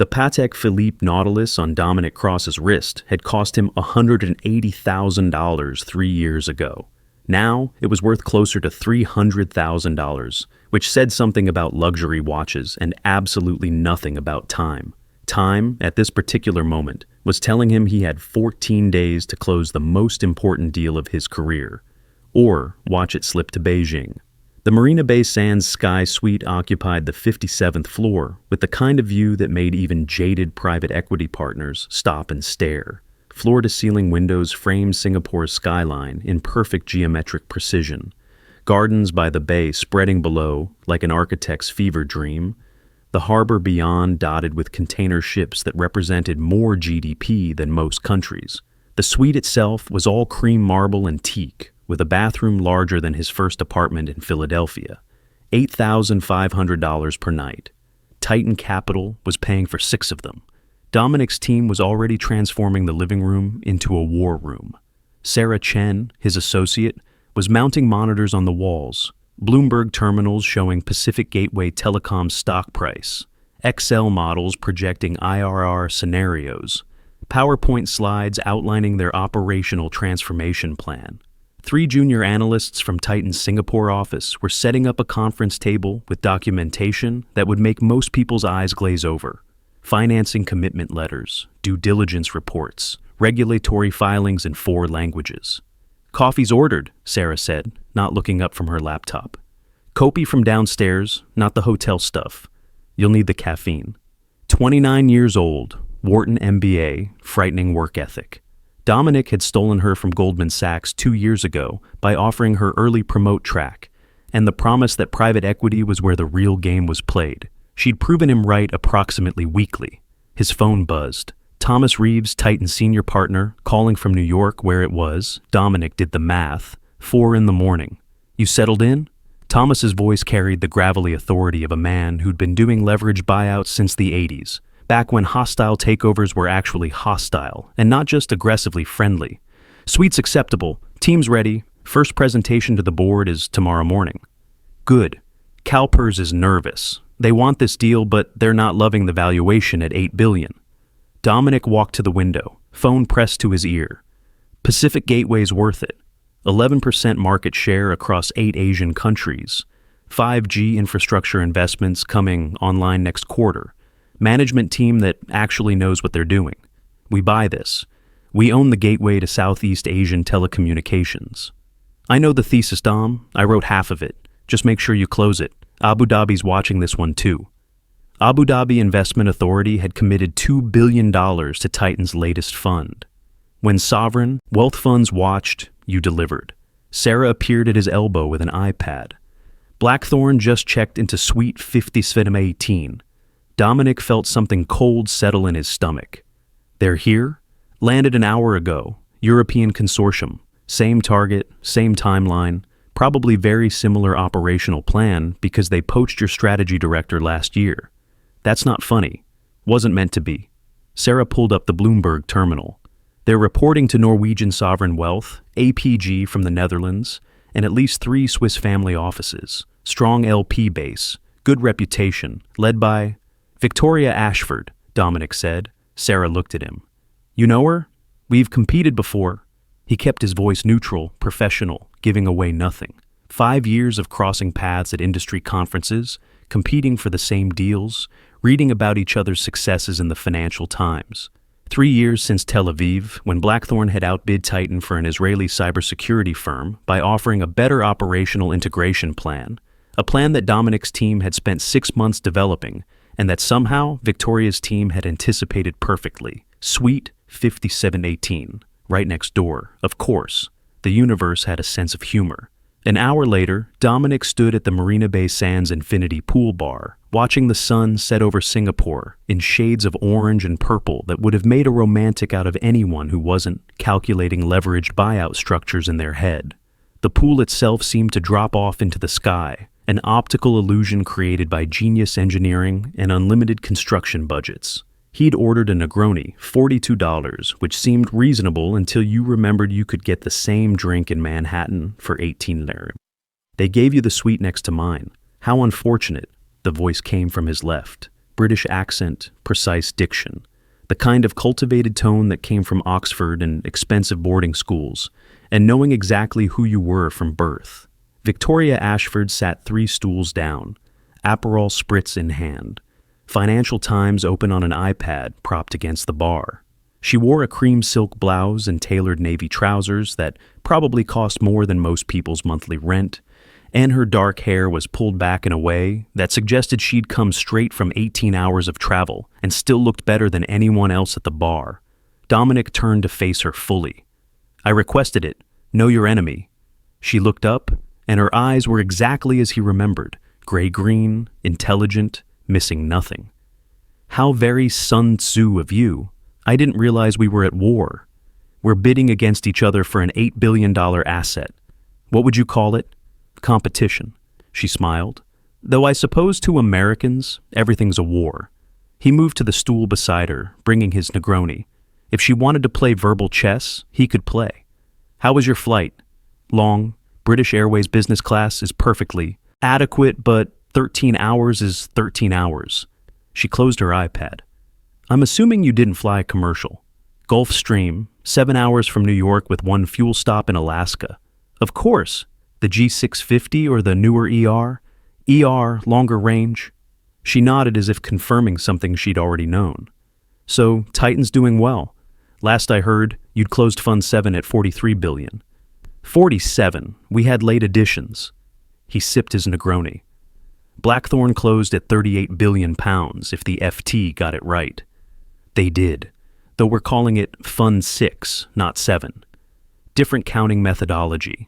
The Patek Philippe Nautilus on Dominic Cross's wrist had cost him $180,000 3 years ago. Now, it was worth closer to $300,000, which said something about luxury watches and absolutely nothing about time. Time, at this particular moment, was telling him he had 14 days to close the most important deal of his career, or watch it slip to Beijing. The Marina Bay Sands Sky Suite occupied the 57th floor with the kind of view that made even jaded private equity partners stop and stare. Floor-to-ceiling windows framed Singapore's skyline in perfect geometric precision. Gardens by the bay spreading below like an architect's fever dream. The harbor beyond dotted with container ships that represented more GDP than most countries. The suite itself was all cream marble and teak, with a bathroom larger than his first apartment in Philadelphia. $8,500 per night. Titan Capital was paying for 6 of them. Dominic's team was already transforming the living room into a war room. Sarah Chen, his associate, was mounting monitors on the walls, Bloomberg terminals showing Pacific Gateway Telecom's stock price, Excel models projecting IRR scenarios, PowerPoint slides outlining their operational transformation plan. 3 junior analysts from Titan's Singapore office were setting up a conference table with documentation that would make most people's eyes glaze over. Financing commitment letters, due diligence reports, regulatory filings in 4 languages. "Coffee's ordered," Sarah said, not looking up from her laptop. "Kopi from downstairs, not the hotel stuff. You'll need the caffeine." 29 years old, Wharton MBA, frightening work ethic. Dominic had stolen her from Goldman Sachs 2 years ago by offering her early promote track and the promise that private equity was where the real game was played. She'd proven him right approximately weekly. His phone buzzed. Thomas Reeves, Titan senior partner, calling from New York where it was. Dominic did the math. 4 in the morning. "You settled in?" Thomas's voice carried the gravelly authority of a man who'd been doing leverage buyouts since the 80s. Back when hostile takeovers were actually hostile and not just aggressively friendly. "Suite's acceptable. Team's ready. First presentation to the board is tomorrow morning." "Good." CalPERS is nervous. They want this deal, but they're not loving the valuation at $8 billion. Dominic walked to the window, phone pressed to his ear. "Pacific Gateway's worth it. 11% market share across 8 Asian countries. 5G infrastructure investments coming online next quarter. Management team that actually knows what they're doing. We buy this. We own the gateway to Southeast Asian telecommunications." "I know the thesis, Dom. I wrote half of it. Just make sure you close it. Abu Dhabi's watching this one too." Abu Dhabi Investment Authority had committed $2 billion to Titan's latest fund. When sovereign, wealth funds watched, you delivered. Sarah appeared at his elbow with an iPad. Blackthorne just checked into Suite 5718. Dominic felt something cold settle in his stomach. "They're here? Landed an hour ago. European consortium. Same target, same timeline. Probably very similar operational plan because they poached your strategy director last year. That's not funny. Wasn't meant to be." Sarah pulled up the Bloomberg terminal. "They're reporting to Norwegian Sovereign Wealth, APG from the Netherlands, and at least 3 Swiss family offices. Strong LP base. Good reputation. Led by Victoria Ashford," Dominic said. Sarah looked at him. "You know her? We've competed before." He kept his voice neutral, professional, giving away nothing. 5 years of crossing paths at industry conferences, competing for the same deals, reading about each other's successes in the Financial Times. 3 years since Tel Aviv, when Blackthorne had outbid Titan for an Israeli cybersecurity firm by offering a better operational integration plan, a plan that Dominic's team had spent 6 months developing, and that somehow Victoria's team had anticipated perfectly. Suite 5718, right next door, of course. The universe had a sense of humor. An hour later, Dominic stood at the Marina Bay Sands Infinity Pool Bar, watching the sun set over Singapore in shades of orange and purple that would have made a romantic out of anyone who wasn't calculating leveraged buyout structures in their head. The pool itself seemed to drop off into the sky, an optical illusion created by genius engineering and unlimited construction budgets. He'd ordered a Negroni, $42, which seemed reasonable until you remembered you could get the same drink in Manhattan for 18 lire. "They gave you the suite next to mine. How unfortunate," the voice came from his left. British accent, precise diction, the kind of cultivated tone that came from Oxford and expensive boarding schools, and knowing exactly who you were from birth. Victoria Ashford sat 3 stools down, Aperol spritz in hand, Financial Times open on an iPad propped against the bar. She wore a cream silk blouse and tailored navy trousers that probably cost more than most people's monthly rent, and her dark hair was pulled back in a way that suggested she'd come straight from 18 hours of travel and still looked better than anyone else at the bar. Dominic turned to face her fully. "I requested it. Know your enemy." She looked up, and her eyes were exactly as he remembered, gray-green, intelligent, missing nothing. "How very Sun Tzu of you. I didn't realize we were at war. We're bidding against each other for an $8 billion asset. What would you call it? Competition." She smiled. "Though I suppose to Americans, everything's a war." He moved to the stool beside her, bringing his Negroni. If she wanted to play verbal chess, he could play. "How was your flight?" "Long. British Airways business class is perfectly adequate, but 13 hours is 13 hours. She closed her iPad. "I'm assuming you didn't fly commercial. Gulfstream, 7 hours from New York with 1 fuel stop in Alaska. Of course. The G650 or the newer ER? ER, longer range?" She nodded as if confirming something she'd already known. "So, Titan's doing well. Last I heard, you'd closed Fund 7 at $43 billion. 47. We had late additions." He sipped his Negroni. "Blackthorn closed at £38 billion if the FT got it right." They did, though we're calling it Fund 6, not 7. Different counting methodology.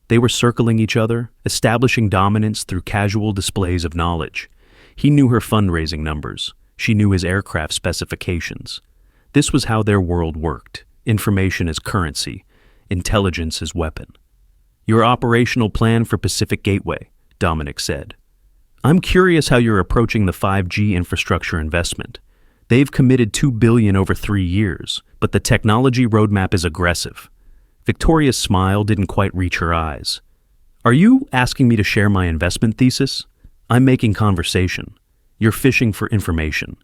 They were circling each other, establishing dominance through casual displays of knowledge. He knew her fundraising numbers. She knew his aircraft specifications. This was how their world worked. Information as currency. Intelligence as weapon. "Your operational plan for Pacific Gateway," Dominic said. "I'm curious how you're approaching the 5G infrastructure investment. They've committed $2 billion over 3 years, but the technology roadmap is aggressive." Victoria's smile didn't quite reach her eyes. "Are you asking me to share my investment thesis? I'm making conversation. You're fishing for information."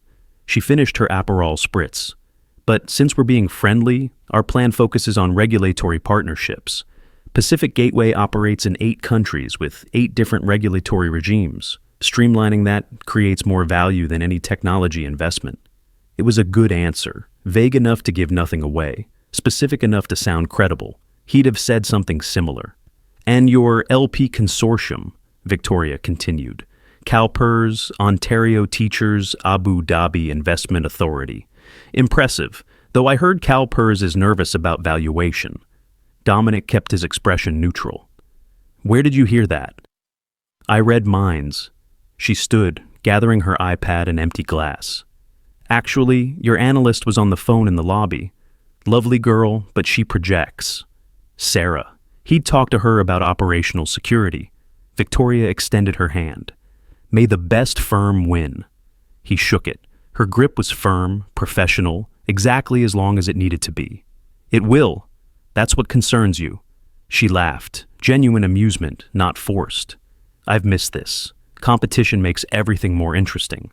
She finished her Aperol spritz. "But since we're being friendly, our plan focuses on regulatory partnerships. Pacific Gateway operates in 8 countries with 8 different regulatory regimes. Streamlining that creates more value than any technology investment." It was a good answer, vague enough to give nothing away, specific enough to sound credible. He'd have said something similar. "And your LP consortium," Victoria continued. "CalPERS, Ontario Teachers Abu Dhabi Investment Authority. Impressive, though I heard CalPERS is nervous about valuation." Dominic kept his expression neutral. "Where did you hear that?" "I read minds." She stood, gathering her iPad and empty glass. "Actually, your analyst was on the phone in the lobby. Lovely girl, but she projects." Sarah. He'd talked to her about operational security. Victoria extended her hand. "May the best firm win." He shook it. Her grip was firm, professional, exactly as long as it needed to be. "It will. That's what concerns you." She laughed, genuine amusement, not forced. "I've missed this. Competition makes everything more interesting."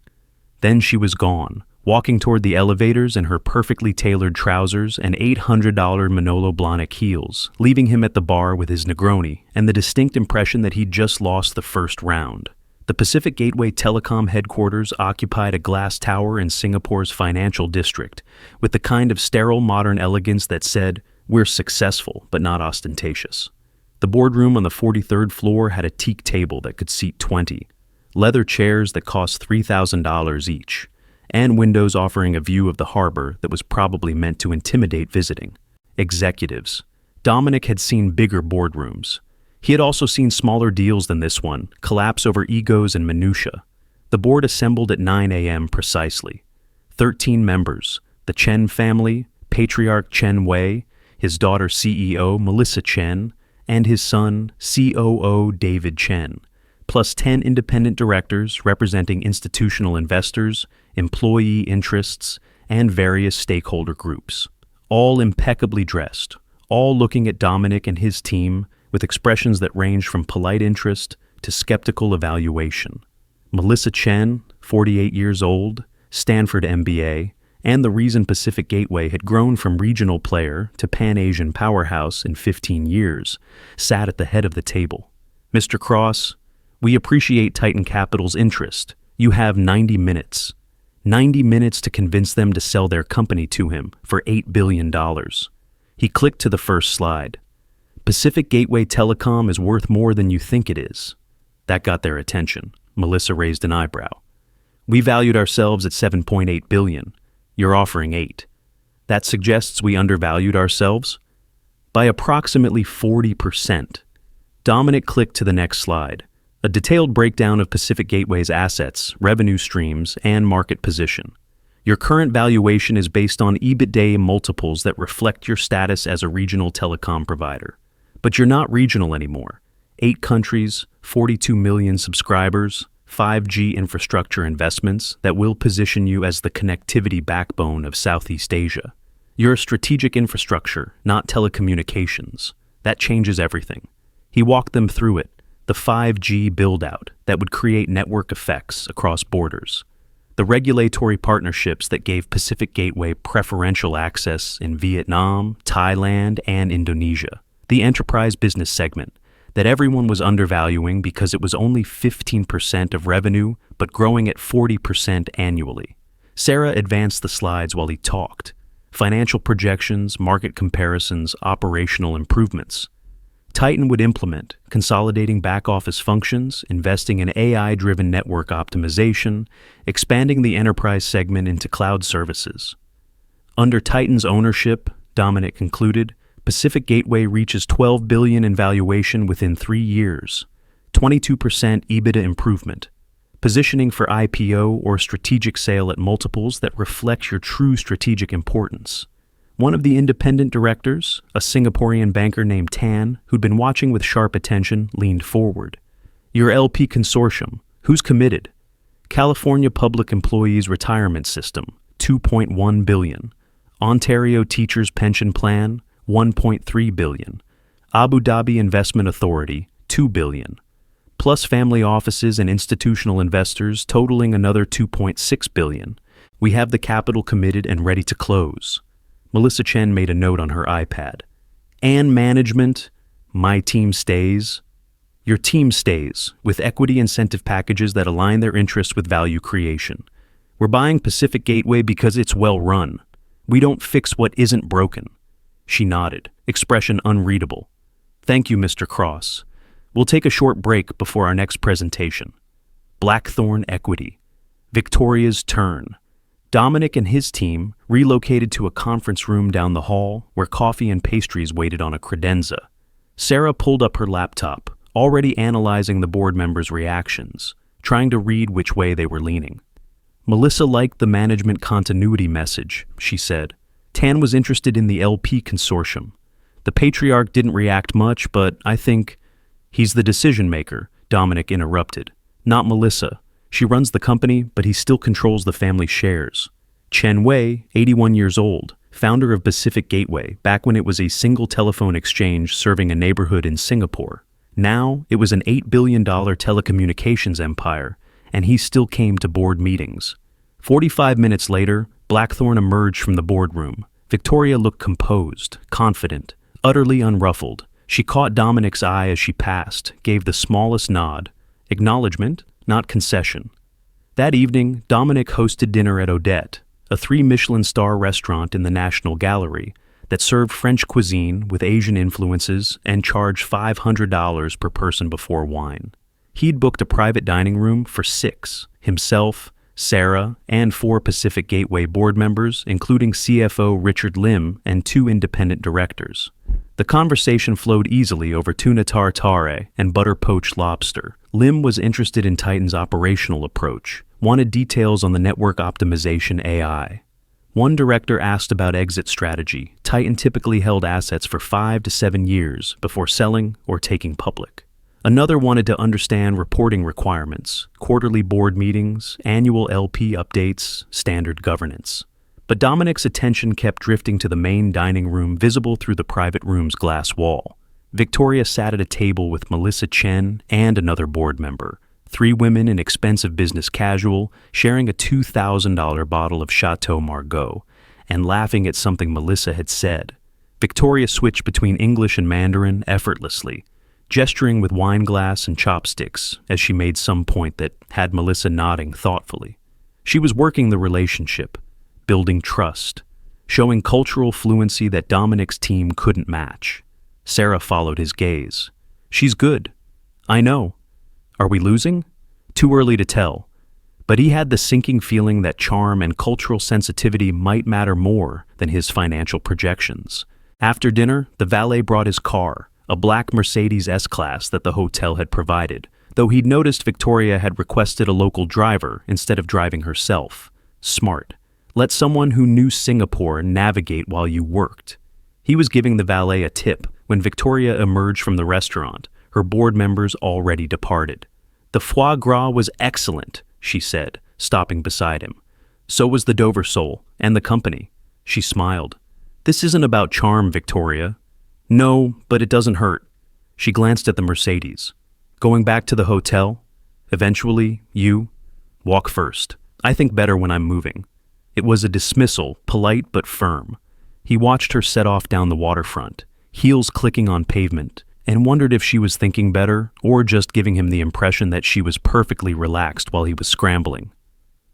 Then she was gone, walking toward the elevators in her perfectly tailored trousers and $800 Manolo Blahnik heels, leaving him at the bar with his Negroni and the distinct impression that he'd just lost the first round. The Pacific Gateway Telecom headquarters occupied a glass tower in Singapore's financial district, with the kind of sterile modern elegance that said, "We're successful, but not ostentatious." The boardroom on the 43rd floor had a teak table that could seat 20, leather chairs that cost $3,000 each, and windows offering a view of the harbor that was probably meant to intimidate visiting. Executives. Dominic had seen bigger boardrooms. He had also seen smaller deals than this one collapse over egos and minutiae. The board assembled at 9 a.m. precisely. 13 members, the Chen family, patriarch Chen Wei, his daughter CEO Melissa Chen, and his son COO David Chen, plus 10 independent directors representing institutional investors, employee interests, and various stakeholder groups. All impeccably dressed, all looking at Dominic and his team with expressions that ranged from polite interest to skeptical evaluation. Melissa Chen, 48 years old, Stanford MBA, and the reason Pacific Gateway had grown from regional player to Pan-Asian powerhouse in 15 years, sat at the head of the table. Mr. Cross, we appreciate Titan Capital's interest. You have 90 minutes. 90 minutes to convince them to sell their company to him for $8 billion. He clicked to the first slide. Pacific Gateway Telecom is worth more than you think it is. That got their attention. Melissa raised an eyebrow. We valued ourselves at $7.8 billion. You're offering $8 billion. That suggests we undervalued ourselves by approximately 40%. Dominic clicked to the next slide. A detailed breakdown of Pacific Gateway's assets, revenue streams, and market position. Your current valuation is based on EBITDA multiples that reflect your status as a regional telecom provider. But you're not regional anymore. 8 countries, 42 million subscribers, 5G infrastructure investments that will position you as the connectivity backbone of Southeast Asia. You're a strategic infrastructure, not telecommunications. That changes everything. He walked them through it. The 5G build-out that would create network effects across borders. The regulatory partnerships that gave Pacific Gateway preferential access in Vietnam, Thailand, and Indonesia. The enterprise business segment that everyone was undervaluing because it was only 15% of revenue, but growing at 40% annually. Sarah advanced the slides while he talked. Financial projections, market comparisons, operational improvements. Titan would implement, consolidating back-office functions, investing in AI-driven network optimization, expanding the enterprise segment into cloud services. Under Titan's ownership, Dominic concluded, Pacific Gateway reaches $12 billion in valuation within 3 years, 22% EBITDA improvement, positioning for IPO or strategic sale at multiples that reflect your true strategic importance. One of the independent directors, a Singaporean banker named Tan, who'd been watching with sharp attention, leaned forward. Your LP consortium, who's committed? California Public Employees Retirement System, $2.1 billion. Ontario Teachers Pension Plan, $1.3 billion. Abu Dhabi Investment Authority, $2 billion. Plus family offices and institutional investors totaling another $2.6 billion. We have the capital committed and ready to close. Melissa Chen made a note on her iPad. And management, my team stays. Your team stays, with equity incentive packages that align their interests with value creation. We're buying Pacific Gateway because it's well run. We don't fix what isn't broken. She nodded, expression unreadable. Thank you, Mr. Cross. We'll take a short break before our next presentation. Blackthorn Equity. Victoria's turn. Dominic and his team relocated to a conference room down the hall where coffee and pastries waited on a credenza. Sarah pulled up her laptop, already analyzing the board members' reactions, trying to read which way they were leaning. Melissa liked the management continuity message, she said. Tan was interested in the LP consortium. The patriarch didn't react much, but I think he's the decision maker, Dominic interrupted. Not Melissa. She runs the company, but he still controls the family shares. Chen Wei, 81 years old, founder of Pacific Gateway, back when it was a single telephone exchange serving a neighborhood in Singapore. Now, it was an $8 billion telecommunications empire, and he still came to board meetings. 45 minutes later, Blackthorn emerged from the boardroom. Victoria looked composed, confident, utterly unruffled. She caught Dominic's eye as she passed, gave the smallest nod. Acknowledgement, not concession. That evening, Dominic hosted dinner at Odette, a 3-Michelin-star restaurant in the National Gallery that served French cuisine with Asian influences and charged $500 per person before wine. He'd booked a private dining room for 6, himself, Sarah, and 4 Pacific Gateway board members, including CFO Richard Lim and 2 independent directors. The conversation flowed easily over tuna tartare and butter-poached lobster. Lim was interested in Titan's operational approach, wanted details on the network optimization AI. One director asked about exit strategy. Titan typically held assets for 5 to 7 years before selling or taking public. Another wanted to understand reporting requirements, quarterly board meetings, annual LP updates, standard governance. But Dominic's attention kept drifting to the main dining room visible through the private room's glass wall. Victoria sat at a table with Melissa Chen and another board member, 3 women in expensive business casual, sharing a $2,000 bottle of Chateau Margaux, and laughing at something Melissa had said. Victoria switched between English and Mandarin effortlessly, gesturing with wine glass and chopsticks as she made some point that had Melissa nodding thoughtfully. She was working the relationship, building trust, showing cultural fluency that Dominic's team couldn't match. Sarah followed his gaze. "She's good. I know. Are we losing? Too early to tell." But he had the sinking feeling that charm and cultural sensitivity might matter more than his financial projections. After dinner, the valet brought his car, a black Mercedes S-Class that the hotel had provided, though he'd noticed Victoria had requested a local driver instead of driving herself. Smart. Let someone who knew Singapore navigate while you worked. He was giving the valet a tip when Victoria emerged from the restaurant, her board members already departed. "The foie gras was excellent," she said, stopping beside him. "So was the Dover sole, and the company." She smiled. "This isn't about charm, Victoria." "No, but it doesn't hurt." She glanced at the Mercedes. "Going back to the hotel? Eventually, you? Walk first. I think better when I'm moving." It was a dismissal, polite but firm. He watched her set off down the waterfront, heels clicking on pavement, and wondered if she was thinking better or just giving him the impression that she was perfectly relaxed while he was scrambling.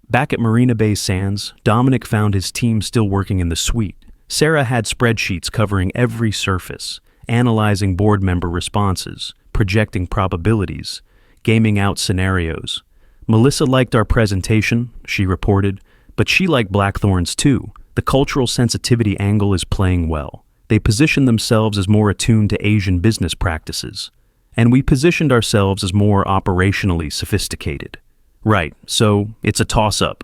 Back at Marina Bay Sands, Dominic found his team still working in the suite. Sarah had spreadsheets covering every surface, analyzing board member responses, projecting probabilities, gaming out scenarios. "Melissa liked our presentation," she reported, "but she liked Blackthorn's too. The cultural sensitivity angle is playing well. They positioned themselves as more attuned to Asian business practices. And we positioned ourselves as more operationally sophisticated." "Right, so it's a toss-up."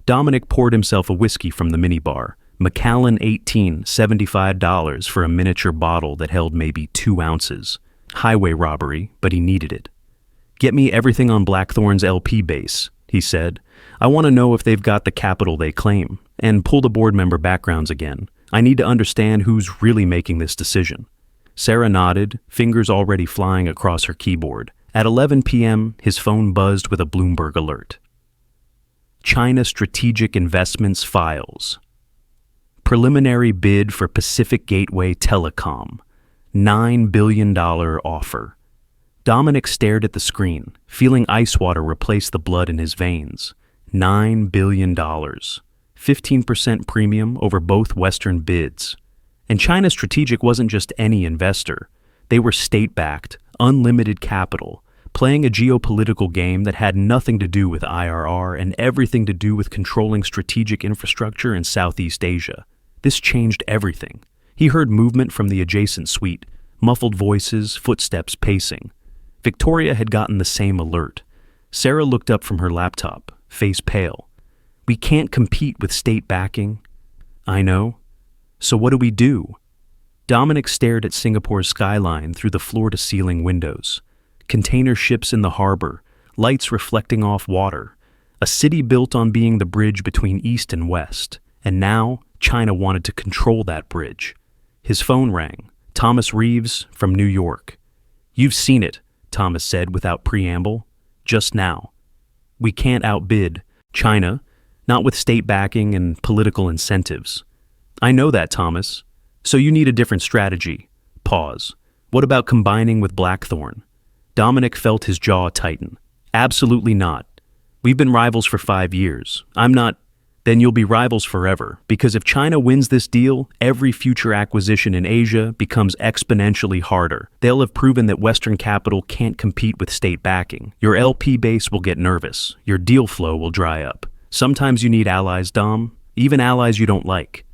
Dominic poured himself a whiskey from the minibar. Macallan 18, $75 for a miniature bottle that held maybe 2 ounces. Highway robbery, but he needed it. "Get me everything on Blackthorn's LP base," he said. "I want to know if they've got the capital they claim, and pull the board member backgrounds again. I need to understand who's really making this decision." Sarah nodded, fingers already flying across her keyboard. At 11 p.m., his phone buzzed with a Bloomberg alert. China Strategic Investments files. Preliminary bid for Pacific Gateway Telecom. $9 billion offer. Dominic stared at the screen, feeling ice water replace the blood in his veins. $9 billion. 15% premium over both Western bids. And China Strategic wasn't just any investor. They were state-backed, unlimited capital, playing a geopolitical game that had nothing to do with IRR and everything to do with controlling strategic infrastructure in Southeast Asia. This changed everything. He heard movement from the adjacent suite, muffled voices, footsteps pacing. Victoria had gotten the same alert. Sarah looked up from her laptop, face pale. "We can't compete with state backing." "I know. So what do we do?" Dominic stared at Singapore's skyline through the floor-to-ceiling windows. Container ships in the harbor, lights reflecting off water. A city built on being the bridge between East and West. And now, China wanted to control that bridge. His phone rang. Thomas Reeves from New York. "You've seen it," Thomas said without preamble. "Just now. We can't outbid China, not with state backing and political incentives." "I know that, Thomas. So you need a different strategy." Pause. "What about combining with Blackthorn?" Dominic felt his jaw tighten. "Absolutely not. We've been rivals for 5 years. I'm not..." "Then you'll be rivals forever, because if China wins this deal, every future acquisition in Asia becomes exponentially harder. They'll have proven that Western capital can't compete with state backing. Your LP base will get nervous. Your deal flow will dry up. Sometimes you need allies, Dom, even allies you don't like."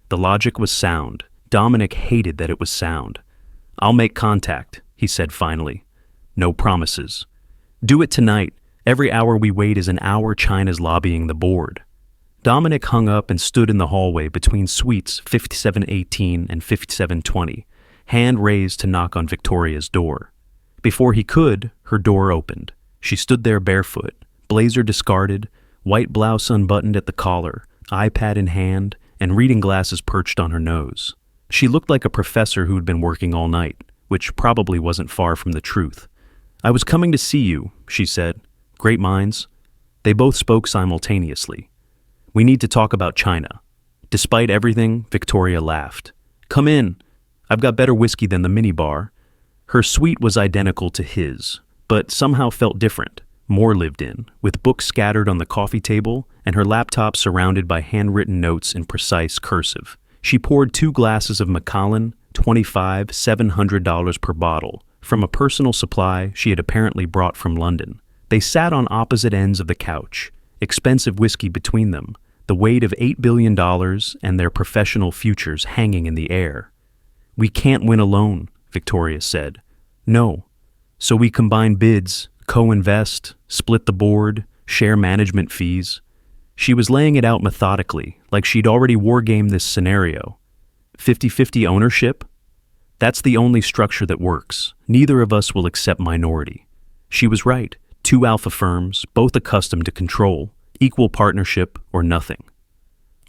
The logic was sound. Dominic hated that it was sound. "I'll make contact," he said finally. "No promises." "Do it tonight. Every hour we wait is an hour China's lobbying the board." Dominic hung up and stood in the hallway between suites 5718 and 5720, hand raised to knock on Victoria's door. Before he could, her door opened. She stood there barefoot, blazer discarded, white blouse unbuttoned at the collar, iPad in hand, and reading glasses perched on her nose. She looked like a professor who'd been working all night, which probably wasn't far from the truth. "I was coming to see you," she said. Great minds. They both spoke simultaneously. We need to talk about China. Despite everything, Victoria laughed. Come in. I've got better whiskey than the minibar. Her suite was identical to his, but somehow felt different, more lived in, with books scattered on the coffee table and her laptop surrounded by handwritten notes in precise cursive. She poured 2 glasses of Macallan, $700 per bottle, from a personal supply she had apparently brought from London. They sat on opposite ends of the couch, expensive whiskey between them, the weight of $8 billion and their professional futures hanging in the air. We can't win alone, Victoria said. No. So we combine bids, co-invest, split the board, share management fees. She was laying it out methodically, like she'd already wargamed this scenario. 50-50 ownership? That's the only structure that works. Neither of us will accept minority. She was right. 2 alpha firms, both accustomed to control, equal partnership or nothing.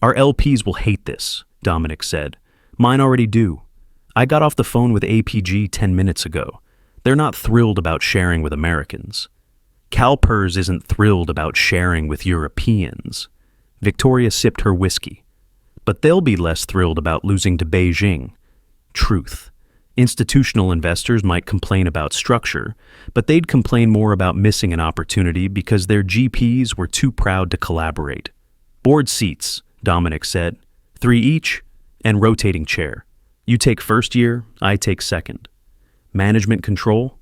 Our LPs will hate this, Dominic said. Mine already do. I got off the phone with APG 10 minutes ago. They're not thrilled about sharing with Americans. CalPERS isn't thrilled about sharing with Europeans. Victoria sipped her whiskey. But they'll be less thrilled about losing to Beijing. Truth. Institutional investors might complain about structure, but they'd complain more about missing an opportunity because their GPs were too proud to collaborate. Board seats, Dominic said. 3 each, and rotating chair. You take first year, I take second. Management control?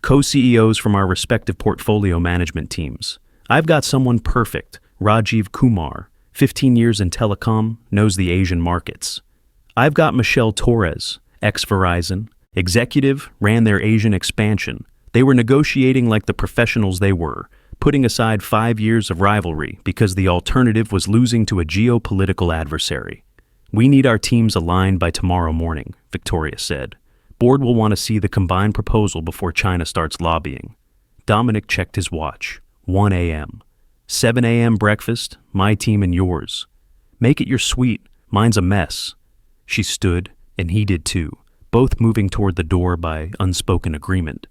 Co-CEOs from our respective portfolio management teams. I've got someone perfect, Rajiv Kumar, 15 years in telecom, knows the Asian markets. I've got Michelle Torres, ex-Verizon, executive, ran their Asian expansion. They were negotiating like the professionals they were, putting aside 5 years of rivalry because the alternative was losing to a geopolitical adversary. We need our teams aligned by tomorrow morning, Victoria said. Board will want to see the combined proposal before China starts lobbying. Dominic checked his watch. 1 a.m. 7 a.m. breakfast, my team and yours. Make it your suite, mine's a mess. She stood, and he did too, both moving toward the door by unspoken agreement.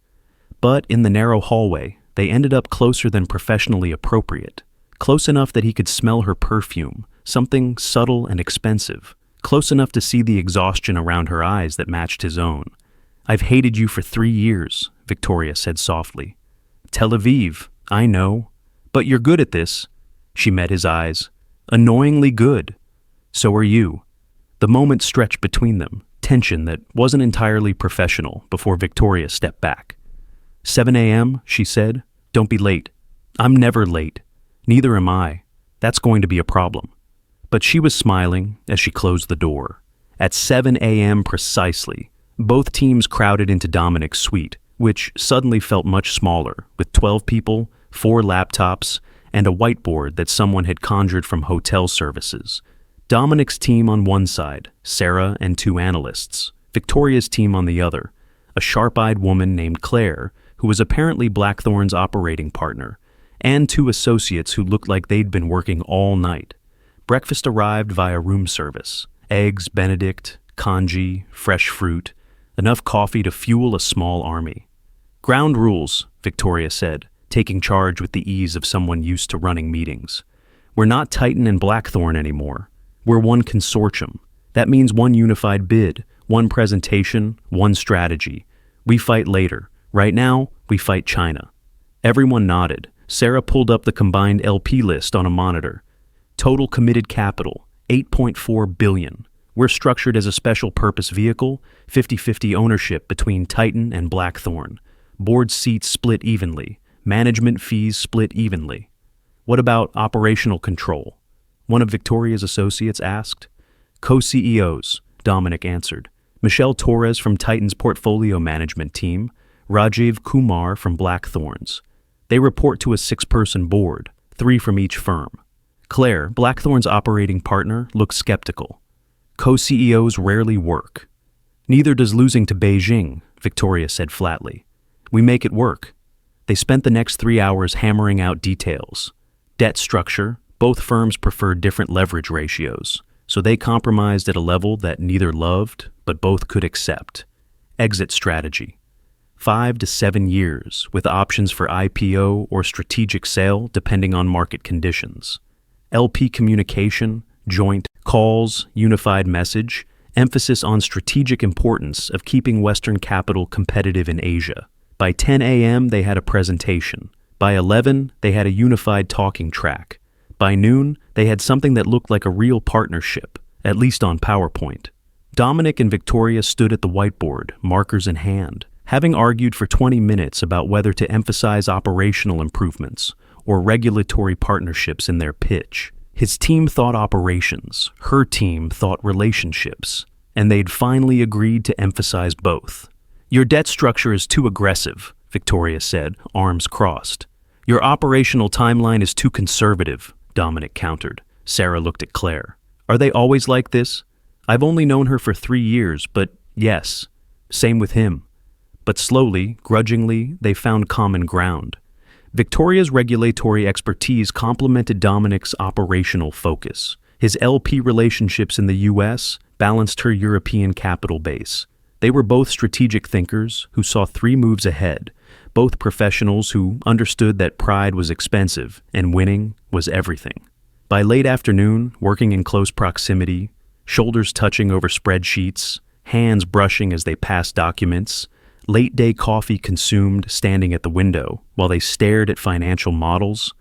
But in the narrow hallway, they ended up closer than professionally appropriate, close enough that he could smell her perfume, something subtle and expensive, close enough to see the exhaustion around her eyes that matched his own. I've hated you for 3 years, Victoria said softly. Tel Aviv, I know. But you're good at this. She met his eyes. Annoyingly good. So are you. The moment stretched between them, tension that wasn't entirely professional, before Victoria stepped back. 7 a.m., she said. Don't be late. I'm never late. Neither am I. That's going to be a problem. But she was smiling as she closed the door. At 7 a.m. precisely, both teams crowded into Dominic's suite, which suddenly felt much smaller, with 12 people, 4 laptops, and a whiteboard that someone had conjured from hotel services. Dominic's team on one side, Sarah and 2 analysts. Victoria's team on the other, a sharp-eyed woman named Claire, who was apparently Blackthorn's operating partner, and 2 associates who looked like they'd been working all night. Breakfast arrived via room service. Eggs Benedict, congee, fresh fruit, enough coffee to fuel a small army. Ground rules, Victoria said, taking charge with the ease of someone used to running meetings. We're not Titan and Blackthorn anymore. We're one consortium. That means one unified bid, one presentation, one strategy. We fight later. Right now, we fight China. Everyone nodded. Sarah pulled up the combined LP list on a monitor. Total committed capital, $8.4 billion. We're structured as a special purpose vehicle, 50-50 ownership between Titan and Blackthorn. Board seats split evenly. Management fees split evenly. What about operational control? One of Victoria's associates asked. Co-CEOs, Dominic answered. Michelle Torres from Titan's portfolio management team, Rajiv Kumar from Blackthorn's. They report to a 6-person board, 3 from each firm. Claire, Blackthorn's operating partner, looked skeptical. Co-CEOs rarely work. Neither does losing to Beijing, Victoria said flatly. We make it work. They spent the next 3 hours hammering out details. Debt structure, both firms preferred different leverage ratios, so they compromised at a level that neither loved, but both could accept. Exit strategy. 5 to 7 years, with options for IPO or strategic sale depending on market conditions. LP communication, joint calls, unified message, emphasis on strategic importance of keeping Western capital competitive in Asia. By 10 a.m., they had a presentation. By 11, they had a unified talking track. By noon, they had something that looked like a real partnership, at least on PowerPoint. Dominic and Victoria stood at the whiteboard, markers in hand, having argued for 20 minutes about whether to emphasize operational improvements or regulatory partnerships in their pitch. His team thought operations, her team thought relationships, and they'd finally agreed to emphasize both. "Your debt structure is too aggressive," Victoria said, arms crossed. "Your operational timeline is too conservative," Dominic countered. Sarah looked at Claire. "Are they always like this? I've only known her for 3 years, but yes, same with him." But slowly, grudgingly, they found common ground. Victoria's regulatory expertise complemented Dominic's operational focus. His LP relationships in the U.S. balanced her European capital base. They were both strategic thinkers who saw 3 moves ahead, both professionals who understood that pride was expensive and winning was everything. By late afternoon, working in close proximity, shoulders touching over spreadsheets, hands brushing as they passed documents, late-day coffee consumed standing at the window while they stared at financial models,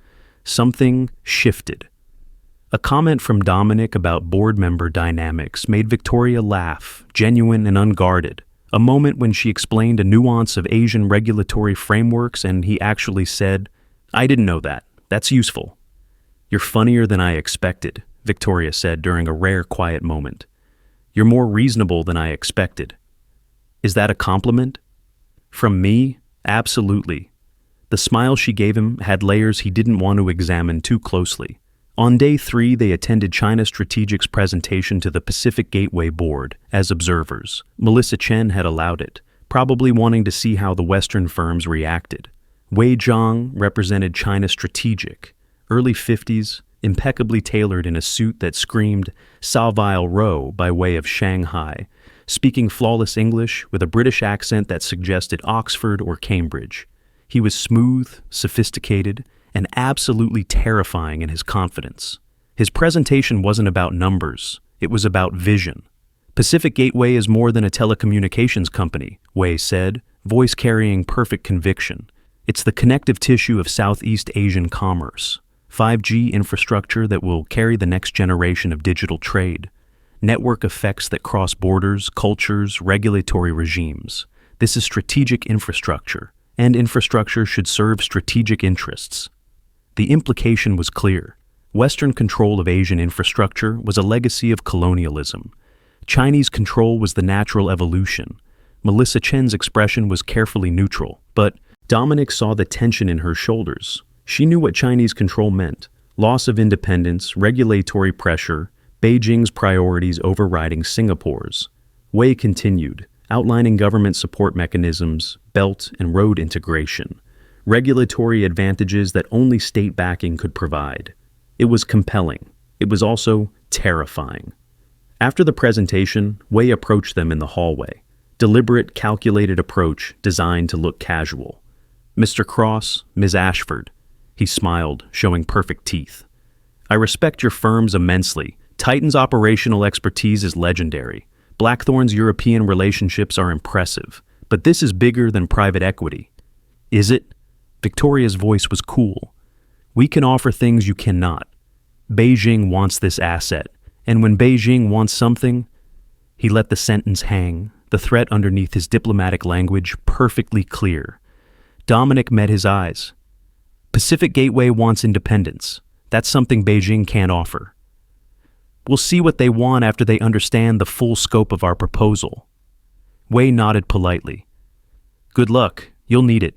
something shifted. A comment from Dominic about board member dynamics made Victoria laugh, genuine and unguarded, a moment when she explained a nuance of Asian regulatory frameworks and he actually said, "I didn't know that. That's useful." "You're funnier than I expected," Victoria said during a rare quiet moment. "You're more reasonable than I expected." "Is that a compliment?" "From me? Absolutely." The smile she gave him had layers he didn't want to examine too closely. On day 3, they attended China Strategic's presentation to the Pacific Gateway Board as observers. Melissa Chen had allowed it, probably wanting to see how the Western firms reacted. Wei Zhang represented China Strategic, early 50s, impeccably tailored in a suit that screamed Savile Row by way of Shanghai, speaking flawless English with a British accent that suggested Oxford or Cambridge. He was smooth, sophisticated, and absolutely terrifying in his confidence. His presentation wasn't about numbers, it was about vision. "Pacific Gateway is more than a telecommunications company," Wei said, voice carrying perfect conviction. "It's the connective tissue of Southeast Asian commerce, 5G infrastructure that will carry the next generation of digital trade, network effects that cross borders, cultures, regulatory regimes. This is strategic infrastructure, and infrastructure should serve strategic interests." The implication was clear. Western control of Asian infrastructure was a legacy of colonialism. Chinese control was the natural evolution. Melissa Chen's expression was carefully neutral, but Dominic saw the tension in her shoulders. She knew what Chinese control meant: loss of independence, regulatory pressure, Beijing's priorities overriding Singapore's. Wei continued, outlining government support mechanisms, belt and road integration, regulatory advantages that only state backing could provide. It was compelling. It was also terrifying. After the presentation, Wei approached them in the hallway. Deliberate, calculated approach designed to look casual. "Mr. Cross, Ms. Ashford." He smiled, showing perfect teeth. "I respect your firms immensely. Titan's operational expertise is legendary. Blackthorn's European relationships are impressive. But this is bigger than private equity." "Is it?" Victoria's voice was cool. "We can offer things you cannot. Beijing wants this asset, and when Beijing wants something..." He let the sentence hang, the threat underneath his diplomatic language perfectly clear. Dominic met his eyes. "Pacific Gateway wants independence. That's something Beijing can't offer. We'll see what they want after they understand the full scope of our proposal." Wei nodded politely. "Good luck. You'll need it."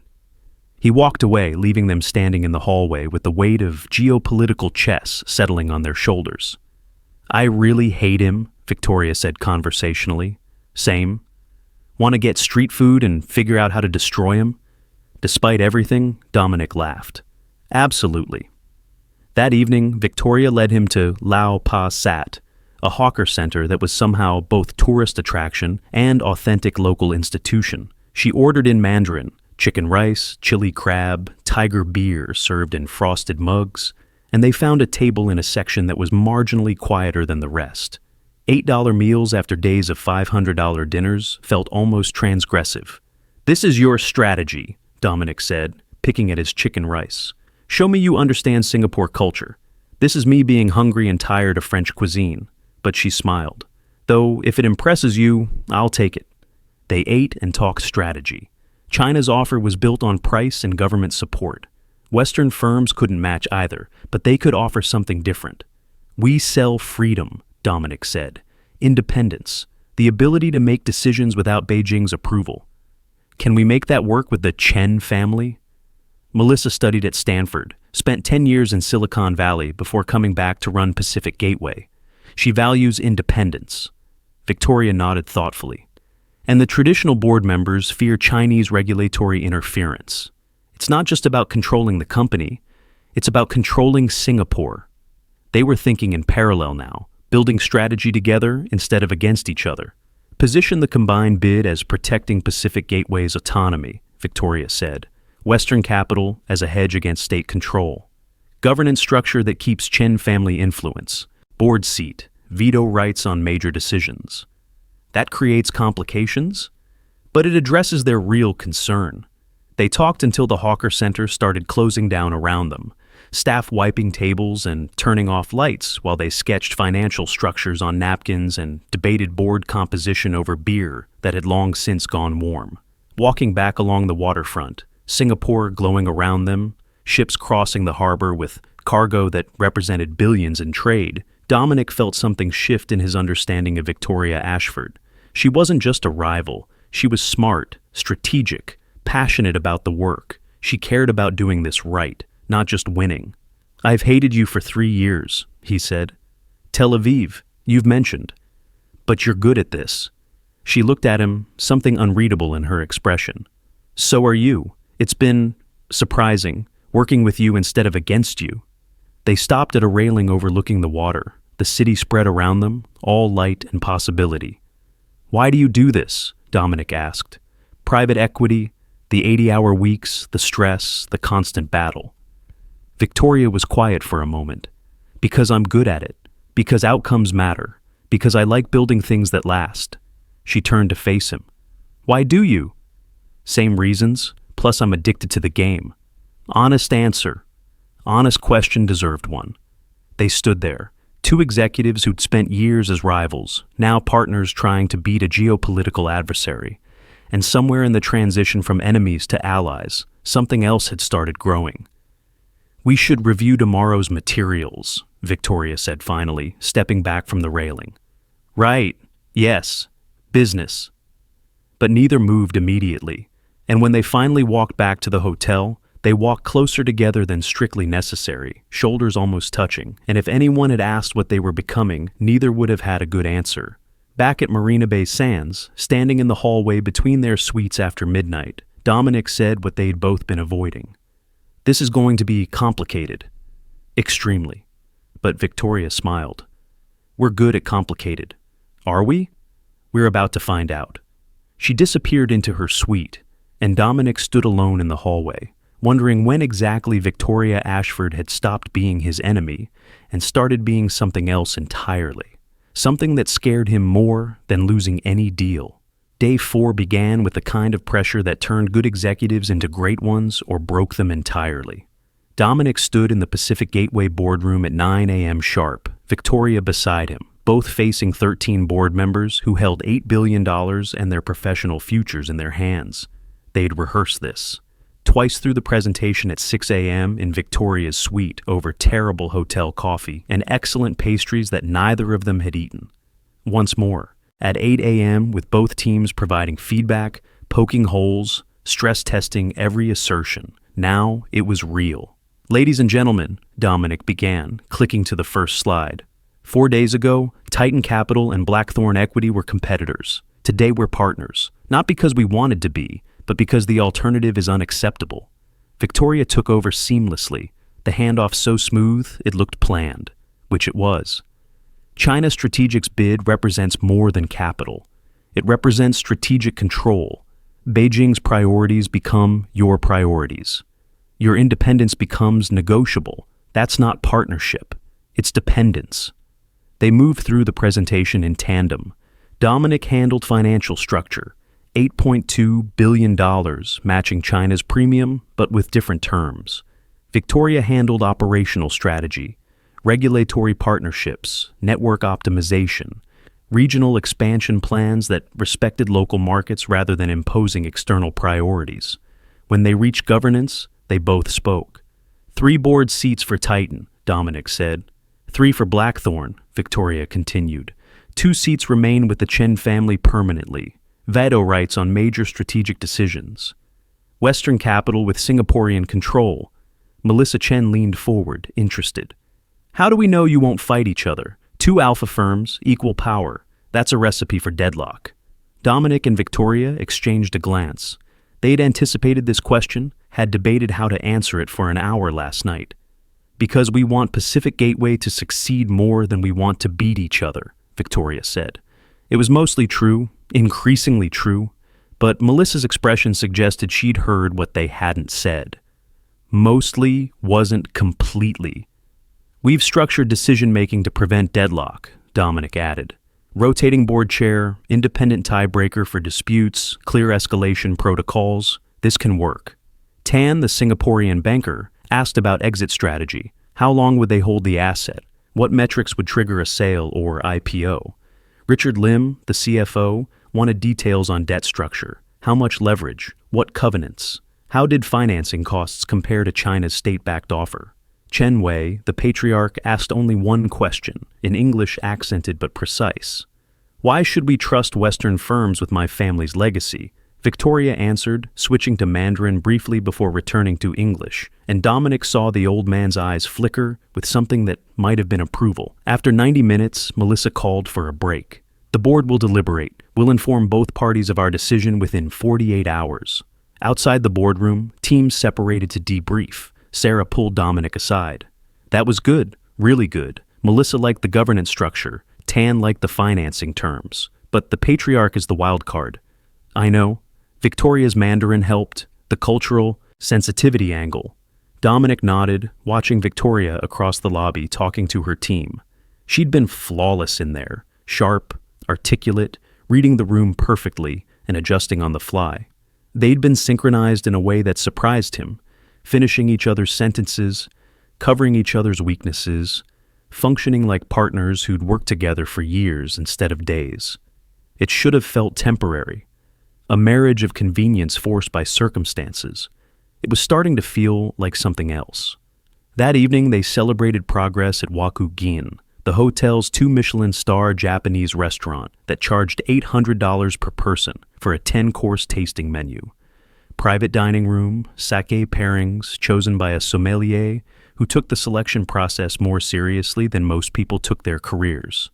He walked away, leaving them standing in the hallway with the weight of geopolitical chess settling on their shoulders. "I really hate him," Victoria said conversationally. "Same. Want to get street food and figure out how to destroy him?" Despite everything, Dominic laughed. "Absolutely." That evening, Victoria led him to Lao Pa Sat, a hawker center that was somehow both tourist attraction and authentic local institution. She ordered in Mandarin, chicken rice, chili crab, tiger beer served in frosted mugs, and they found a table in a section that was marginally quieter than the rest. $8 meals after days of $500 dinners felt almost transgressive. "This is your strategy," Dominic said, picking at his chicken rice. "Show me you understand Singapore culture. This is me being hungry and tired of French cuisine." But she smiled. "Though, if it impresses you, I'll take it." They ate and talked strategy. China's offer was built on price and government support. Western firms couldn't match either, but they could offer something different. "We sell freedom," Dominic said. "Independence. The ability to make decisions without Beijing's approval. Can we make that work with the Chen family?" Melissa studied at Stanford, spent 10 years in Silicon Valley before coming back to run Pacific Gateway. She values independence. Victoria nodded thoughtfully. And the traditional board members fear Chinese regulatory interference. It's not just about controlling the company, it's about controlling Singapore. They were thinking in parallel now, building strategy together instead of against each other. "Position the combined bid as protecting Pacific Gateway's autonomy," Victoria said. "Western capital as a hedge against state control. Governance structure that keeps Chen family influence. Board seat, veto rights on major decisions." That creates complications, but it addresses their real concern. They talked until the Hawker Center started closing down around them, staff wiping tables and turning off lights while they sketched financial structures on napkins and debated board composition over beer that had long since gone warm. Walking back along the waterfront, Singapore glowing around them, ships crossing the harbor with cargo that represented billions in trade, Dominic felt something shift in his understanding of Victoria Ashford. She wasn't just a rival. She was smart, strategic, passionate about the work. She cared about doing this right, not just winning. "I've hated you for 3 years, he said. "Tel Aviv, you've mentioned. But you're good at this." She looked at him, something unreadable in her expression. "So are you. It's been surprising, working with you instead of against you." They stopped at a railing overlooking the water. The city spread around them, all light and possibility. "Why do you do this?" Dominic asked. "Private equity, the 80-hour weeks, the stress, the constant battle." Victoria was quiet for a moment. "Because I'm good at it. Because outcomes matter. Because I like building things that last." She turned to face him. "Why do you?" "Same reasons, plus I'm addicted to the game." Honest answer. Honest question deserved one. They stood there. Two executives who'd spent years as rivals, now partners trying to beat a geopolitical adversary. And somewhere in the transition from enemies to allies, something else had started growing. "We should review tomorrow's materials," Victoria said finally, stepping back from the railing. "Right, yes, business." But neither moved immediately, and when they finally walked back to the hotel, they walked closer together than strictly necessary, shoulders almost touching, and if anyone had asked what they were becoming, neither would have had a good answer. Back at Marina Bay Sands, standing in the hallway between their suites after midnight, Dominic said what they'd both been avoiding. "This is going to be complicated." "Extremely." But Victoria smiled. "We're good at complicated." "Are we?" "We're about to find out." She disappeared into her suite, and Dominic stood alone in the hallway, wondering when exactly Victoria Ashford had stopped being his enemy and started being something else entirely, something that scared him more than losing any deal. Day 4 began with the kind of pressure that turned good executives into great ones or broke them entirely. Dominic stood in the Pacific Gateway boardroom at 9 a.m. sharp, Victoria beside him, both facing 13 board members who held $8 billion and their professional futures in their hands. They'd rehearsed this. Twice through the presentation at 6 a.m. in Victoria's suite over terrible hotel coffee and excellent pastries that neither of them had eaten. Once more, at 8 a.m. with both teams providing feedback, poking holes, stress testing every assertion. Now it was real. "Ladies and gentlemen," Dominic began, clicking to the first slide. 4 days ago, Titan Capital and Blackthorn Equity were competitors. Today we're partners, not because we wanted to be, but because the alternative is unacceptable. Victoria took over seamlessly, the handoff so smooth it looked planned, which it was. China Strategic's bid represents more than capital. It represents strategic control, Beijing's priorities become your priorities. Your independence becomes negotiable. That's not partnership. It's dependence. They moved through the presentation in tandem. Dominic handled financial structure, $8.2 billion, matching China's premium, but with different terms. Victoria handled operational strategy, regulatory partnerships, network optimization, regional expansion plans that respected local markets rather than imposing external priorities. When they reached governance, they both spoke. 3 board seats for Titan, Dominic said. 3 for Blackthorn, Victoria continued. 2 seats remain with the Chen family permanently. Veto rights on major strategic decisions. Western capital with Singaporean control. Melissa Chen leaned forward, interested. How do we know you won't fight each other? 2 alpha firms, equal power. That's a recipe for deadlock. Dominic and Victoria exchanged a glance. They'd anticipated this question, had debated how to answer it for an hour last night. Because we want Pacific Gateway to succeed more than we want to beat each other, Victoria said. It was mostly true, increasingly true, but Melissa's expression suggested she'd heard what they hadn't said. Mostly wasn't completely. We've structured decision-making to prevent deadlock, Dominic added. Rotating board chair, independent tiebreaker for disputes, clear escalation protocols. This can work. Tan, the Singaporean banker, asked about exit strategy. How long would they hold the asset? What metrics would trigger a sale or IPO? Richard Lim, the CFO, wanted details on debt structure. How much leverage? What covenants? How did financing costs compare to China's state-backed offer? Chen Wei, the patriarch, asked only one question, in English accented but precise. Why should we trust Western firms with my family's legacy? Victoria answered, switching to Mandarin briefly before returning to English, and Dominic saw the old man's eyes flicker with something that might have been approval. After 90 minutes, Melissa called for a break. The board will deliberate. We'll inform both parties of our decision within 48 hours. Outside the boardroom, teams separated to debrief. Sarah pulled Dominic aside. That was good, really good. Melissa liked the governance structure. Tan liked the financing terms. But the patriarch is the wild card. I know. Victoria's Mandarin helped, the cultural sensitivity angle. Dominic nodded, watching Victoria across the lobby talking to her team. She'd been flawless in there, sharp, articulate, reading the room perfectly and adjusting on the fly. They'd been synchronized in a way that surprised him, finishing each other's sentences, covering each other's weaknesses, functioning like partners who'd worked together for years instead of days. It should have felt temporary. A marriage of convenience forced by circumstances. It was starting to feel like something else. That evening, they celebrated progress at Wakugin, the hotel's 2 Michelin-star Japanese restaurant that charged $800 per person for a 10-course tasting menu. Private dining room, sake pairings chosen by a sommelier who took the selection process more seriously than most people took their careers.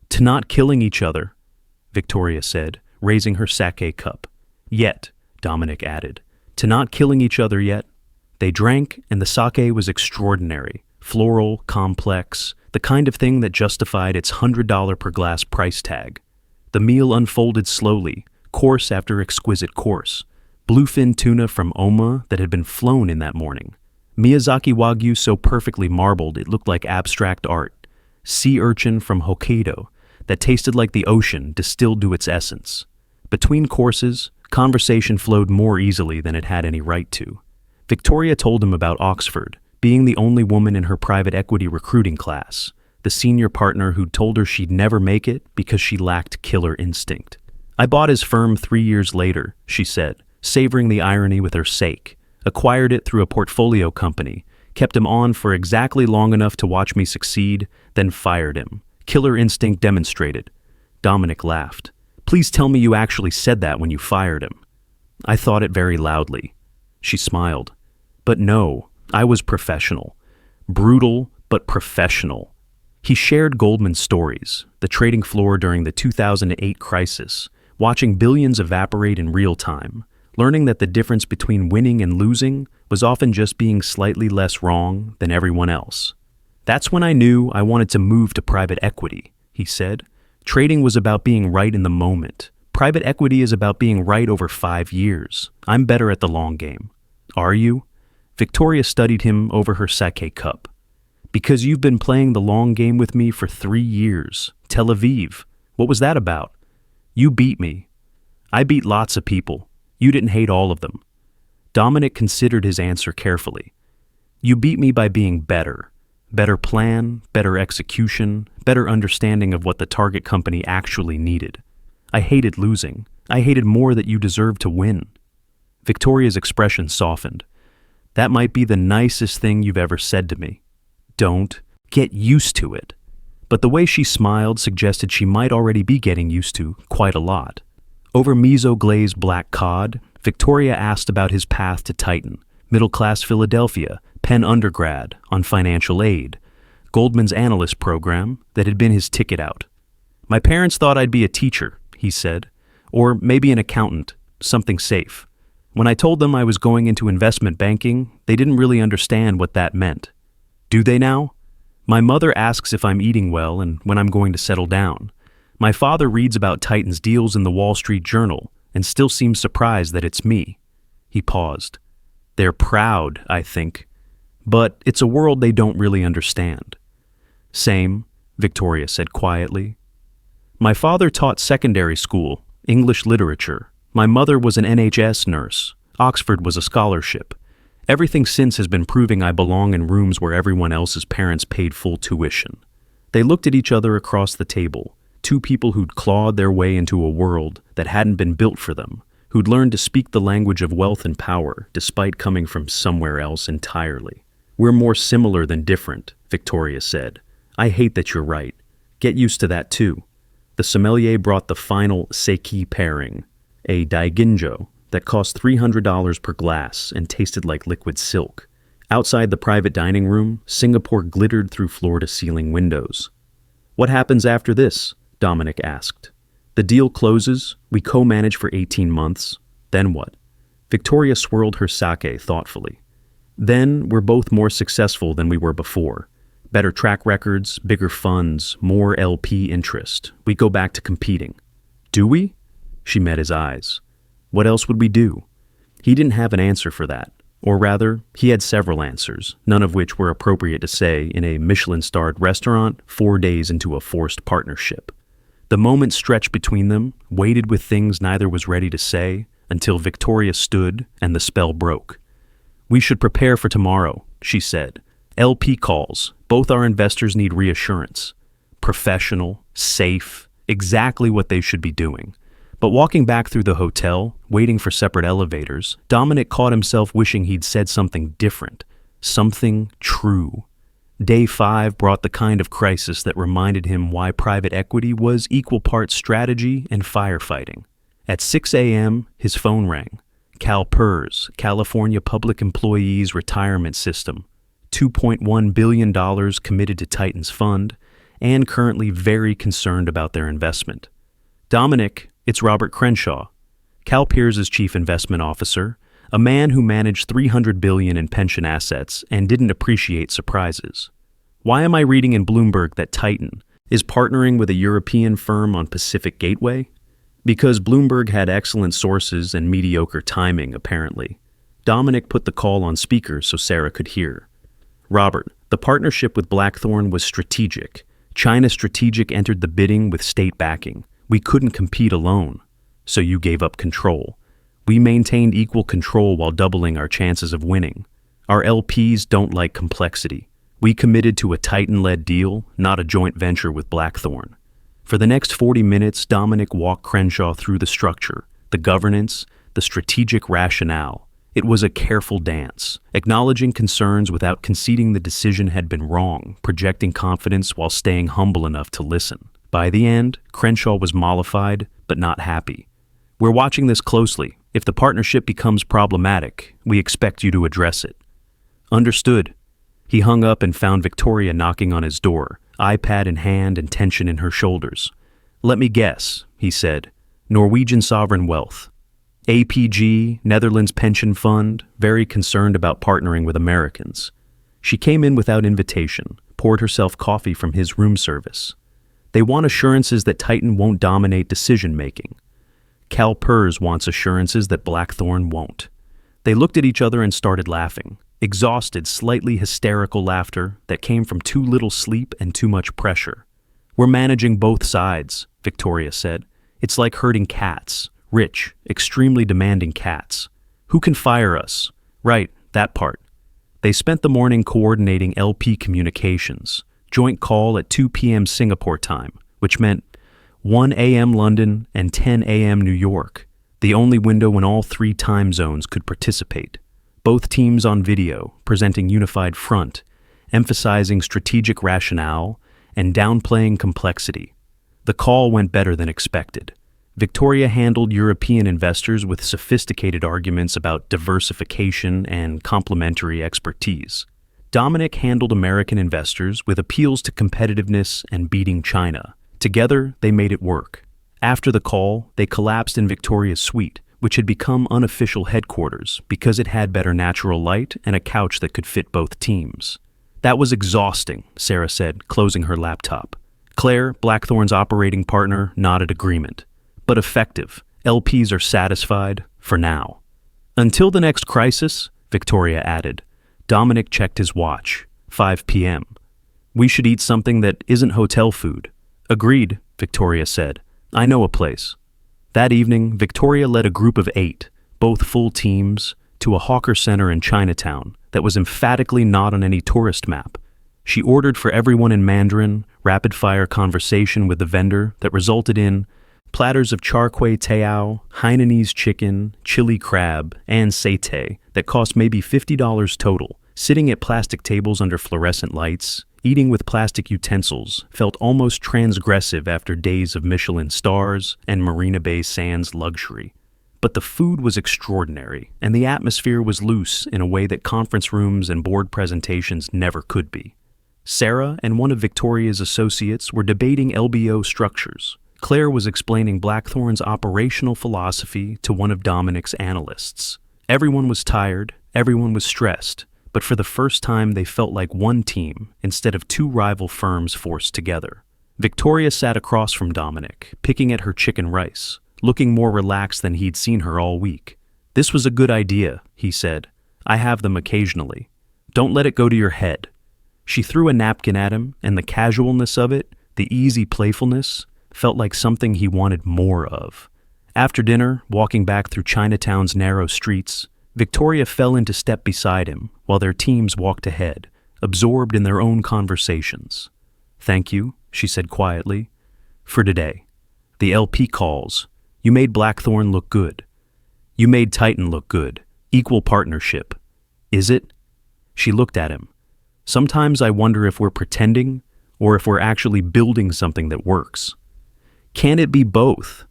To not killing each other, Victoria said, raising her sake cup. Yet, Dominic added, to not killing each other yet. They drank, and the sake was extraordinary, floral, complex, the kind of thing that justified its $100 per glass price tag. The meal unfolded slowly, course after exquisite course. Bluefin tuna from Oma that had been flown in that morning. Miyazaki Wagyu so perfectly marbled it looked like abstract art. Sea urchin from Hokkaido that tasted like the ocean distilled to its essence. Between courses, conversation flowed more easily than it had any right to. Victoria told him about Oxford, being the only woman in her private equity recruiting class, the senior partner who'd told her she'd never make it because she lacked killer instinct. I bought his firm 3 years later, she said, savoring the irony with her sake. Acquired it through a portfolio company, kept him on for exactly long enough to watch me succeed, then fired him. Killer instinct demonstrated. Dominic laughed. Please tell me you actually said that when you fired him. I thought it very loudly. She smiled. But no, I was professional. Brutal, but professional. He shared Goldman's stories, the trading floor during the 2008 crisis, watching billions evaporate in real time, learning that the difference between winning and losing was often just being slightly less wrong than everyone else. That's when I knew I wanted to move to private equity, he said. Trading was about being right in the moment, Private equity is about being right over 5 years. I'm better at the long game. Are you? Victoria studied him over her sake cup. Because you've been playing the long game with me for 3 years. Tel Aviv. What was that about? You beat me. I beat lots of people. You didn't hate all of them. Dominic considered his answer carefully. You beat me by being better. Better plan, better execution, better understanding of what the target company actually needed. I hated losing. I hated more that you deserved to win. Victoria's expression softened. That might be the nicest thing you've ever said to me. Don't get used to it. But the way she smiled suggested she might already be getting used to quite a lot. Over miso-glazed black cod, Victoria asked about his path to Titan, middle-class Philadelphia, Penn undergrad, on financial aid, Goldman's analyst program that had been his ticket out. My parents thought I'd be a teacher, he said, or maybe an accountant, something safe. When I told them I was going into investment banking, they didn't really understand what that meant. Do they now? My mother asks if I'm eating well and when I'm going to settle down. My father reads about Titan's deals in the Wall Street Journal and still seems surprised that it's me. He paused. They're proud, I think. But it's a world they don't really understand. Same, Victoria said quietly. My father taught secondary school, English literature. My mother was an NHS nurse. Oxford was a scholarship. Everything since has been proving I belong in rooms where everyone else's parents paid full tuition. They looked at each other across the table, two people who'd clawed their way into a world that hadn't been built for them, who'd learned to speak the language of wealth and power despite coming from somewhere else entirely. We're more similar than different, Victoria said. I hate that you're right. Get used to that too. The sommelier brought the final seki pairing, a daiginjo that cost $300 per glass and tasted like liquid silk. Outside the private dining room, Singapore glittered through floor-to-ceiling windows. What happens after this? Dominic asked. The deal closes, we co-manage for 18 months. Then what? Victoria swirled her sake thoughtfully. Then we're both more successful than we were before. Better track records, bigger funds, more LP interest. We go back to competing. Do we? She met his eyes. What else would we do? He didn't have an answer for that. Or rather, he had several answers, none of which were appropriate to say in a Michelin-starred restaurant 4 days into a forced partnership. The moment stretched between them, weighted with things neither was ready to say, until Victoria stood and the spell broke. We should prepare for tomorrow, she said. LP calls. Both our investors need reassurance. Professional, safe, exactly what they should be doing. But walking back through the hotel, waiting for separate elevators, Dominic caught himself wishing he'd said something different, something true. Day 5 brought the kind of crisis that reminded him why private equity was equal parts strategy and firefighting. At 6 a.m., his phone rang. CalPERS, California Public Employees Retirement System, $2.1 billion committed to Titan's fund, and currently very concerned about their investment. Dominic, it's Robert Crenshaw, CalPERS' chief investment officer, a man who managed $300 billion in pension assets and didn't appreciate surprises. Why am I reading in Bloomberg that Titan is partnering with a European firm on Pacific Gateway? Because Bloomberg had excellent sources and mediocre timing, apparently. Dominic put the call on speaker so Sarah could hear. Robert, the partnership with Blackthorn was strategic. China Strategic entered the bidding with state backing. We couldn't compete alone. So you gave up control. We maintained equal control while doubling our chances of winning. Our LPs don't like complexity. We committed to a Titan-led deal, not a joint venture with Blackthorn. For the next 40 minutes, Dominic walked Crenshaw through the structure, the governance, the strategic rationale. It was a careful dance, acknowledging concerns without conceding the decision had been wrong, projecting confidence while staying humble enough to listen. By the end, Crenshaw was mollified, but not happy. We're watching this closely. If the partnership becomes problematic, we expect you to address it. Understood. He hung up and found Victoria knocking on his door, iPad in hand and tension in her shoulders. Let me guess, he said. Norwegian Sovereign Wealth. APG, Netherlands Pension Fund, very concerned about partnering with Americans. She came in without invitation, poured herself coffee from his room service. They want assurances that Titan won't dominate decision-making. CalPERS wants assurances that Blackthorn won't. They looked at each other and started laughing. Exhausted, slightly hysterical laughter that came from too little sleep and too much pressure. "We're managing both sides," Victoria said. "It's like herding cats. Rich, extremely demanding cats. Who can fire us?" "Right, that part." They spent the morning coordinating LP communications. Joint call at 2 p.m. Singapore time, which meant 1 a.m. London and 10 a.m. New York, the only window when all three time zones could participate. Both teams on video, presenting unified front, emphasizing strategic rationale and downplaying complexity. The call went better than expected. Victoria handled European investors with sophisticated arguments about diversification and complementary expertise. Dominic handled American investors with appeals to competitiveness and beating China. Together, they made it work. After the call, they collapsed in Victoria's suite, which had become unofficial headquarters because it had better natural light and a couch that could fit both teams. "That was exhausting," Sarah said, closing her laptop. Claire, Blackthorn's operating partner, nodded agreement. "But effective. LPs are satisfied, for now." "Until the next crisis," Victoria added. Dominic checked his watch. 5 p.m. "We should eat something that isn't hotel food." "Agreed," Victoria said. "I know a place." That evening, Victoria led a group of 8, both full teams, to a hawker center in Chinatown that was emphatically not on any tourist map. She ordered for everyone in Mandarin, rapid-fire conversation with the vendor that resulted in platters of char kway teow, Hainanese chicken, chili crab, and satay that cost maybe $50 total. Sitting at plastic tables under fluorescent lights, eating with plastic utensils felt almost transgressive after days of Michelin stars and Marina Bay Sands luxury. But the food was extraordinary, and the atmosphere was loose in a way that conference rooms and board presentations never could be. Sarah and one of Victoria's associates were debating LBO structures. Claire was explaining Blackthorn's operational philosophy to one of Dominic's analysts. Everyone was tired, everyone was stressed, but for the first time they felt like one team instead of two rival firms forced together. Victoria sat across from Dominic, picking at her chicken rice, looking more relaxed than he'd seen her all week. "This was a good idea," he said. "I have them occasionally. Don't let it go to your head." She threw a napkin at him, and the casualness of it, the easy playfulness, felt like something he wanted more of. After dinner, walking back through Chinatown's narrow streets, Victoria fell into step beside him while their teams walked ahead, absorbed in their own conversations. "Thank you," she said quietly, "for today. The LP calls. You made Blackthorn look good. You made Titan look good. Equal partnership. Is it?" She looked at him. "Sometimes I wonder if we're pretending or if we're actually building something that works. Can it be both?"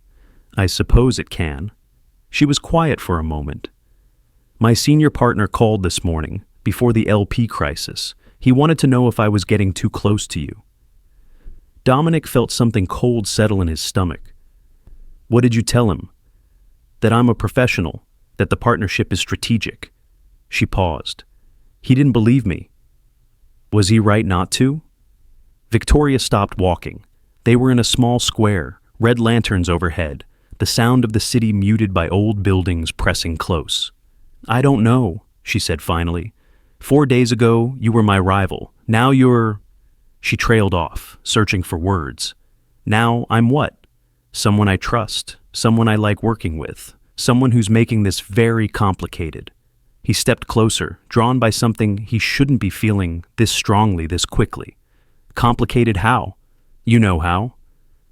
"I suppose it can." She was quiet for a moment. "My senior partner called this morning, before the LP crisis. He wanted to know if I was getting too close to you." Dominic felt something cold settle in his stomach. "What did you tell him?" "That I'm a professional, that the partnership is strategic." She paused. "He didn't believe me." "Was he right not to?" Victoria stopped walking. They were in a small square, red lanterns overhead, the sound of the city muted by old buildings pressing close. "I don't know," she said finally. 4 days ago, you were my rival. Now you're—" She trailed off, searching for words. "Now I'm what? Someone I trust, someone I like working with, someone who's making this very complicated." He stepped closer, drawn by something he shouldn't be feeling this strongly, this quickly. "Complicated how?" "You know how."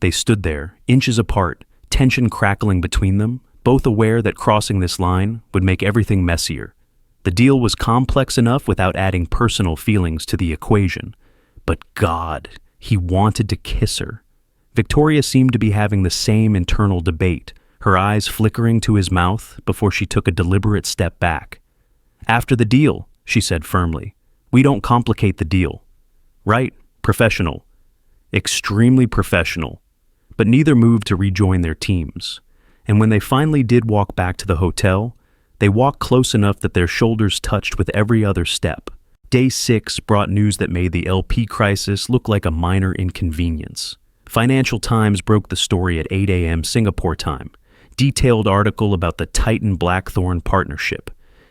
They stood there, inches apart, tension crackling between them, both aware that crossing this line would make everything messier. The deal was complex enough without adding personal feelings to the equation. But God, he wanted to kiss her. Victoria seemed to be having the same internal debate, her eyes flickering to his mouth before she took a deliberate step back. "After the deal," she said firmly. "We don't complicate the deal." "Right, professional." Extremely professional. But neither moved to rejoin their teams. And when they finally did walk back to the hotel, they walked close enough that their shoulders touched with every other step. Day 6 brought news that made the LP crisis look like a minor inconvenience. Financial Times broke the story at 8 a.m. Singapore time. Detailed article about the Titan-Blackthorn partnership,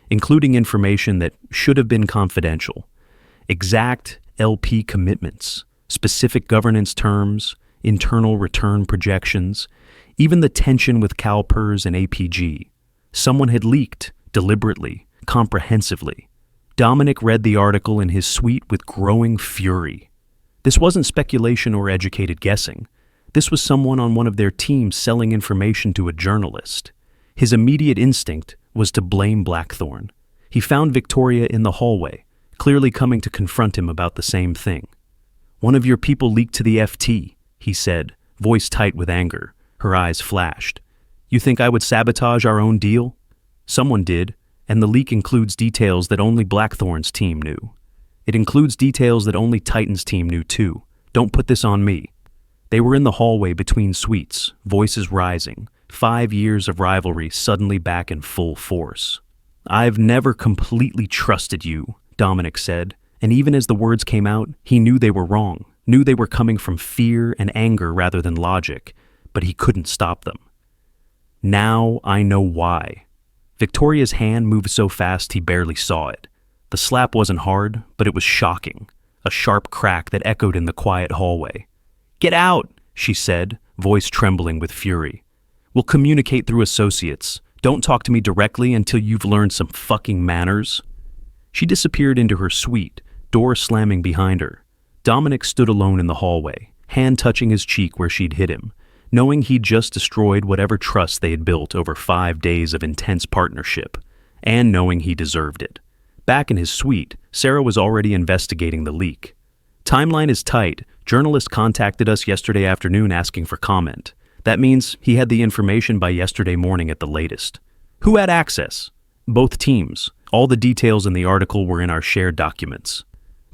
including information that should have been confidential. Exact LP commitments, specific governance terms, internal return projections, even the tension with CalPERS and APG. Someone had leaked, deliberately, comprehensively. Dominic read the article in his suite with growing fury. This wasn't speculation or educated guessing. This was someone on one of their teams selling information to a journalist. His immediate instinct was to blame Blackthorn. He found Victoria in the hallway, clearly coming to confront him about the same thing. "One of your people leaked to the FT," he said, voice tight with anger. Her eyes flashed. "You think I would sabotage our own deal?" "Someone did, and the leak includes details that only Blackthorn's team knew. It includes details that only Titan's team knew too. Don't put this on me." They were in the hallway between suites, voices rising, 5 years of rivalry suddenly back in full force. "I've never completely trusted you," Dominic said, and even as the words came out, he knew they were wrong, knew they were coming from fear and anger rather than logic, but he couldn't stop them. "Now I know why." Victoria's hand moved so fast he barely saw it. The slap wasn't hard, but it was shocking, a sharp crack that echoed in the quiet hallway. "Get out," she said, voice trembling with fury. "We'll communicate through associates. Don't talk to me directly until you've learned some fucking manners." She disappeared into her suite, door slamming behind her. Dominic stood alone in the hallway, hand touching his cheek where she'd hit him, knowing he'd just destroyed whatever trust they had built over 5 days of intense partnership, and knowing he deserved it. Back in his suite, Sarah was already investigating the leak. "Timeline is tight. Journalist contacted us yesterday afternoon asking for comment. That means he had the information by yesterday morning at the latest." "Who had access?" "Both teams. All the details in the article were in our shared documents."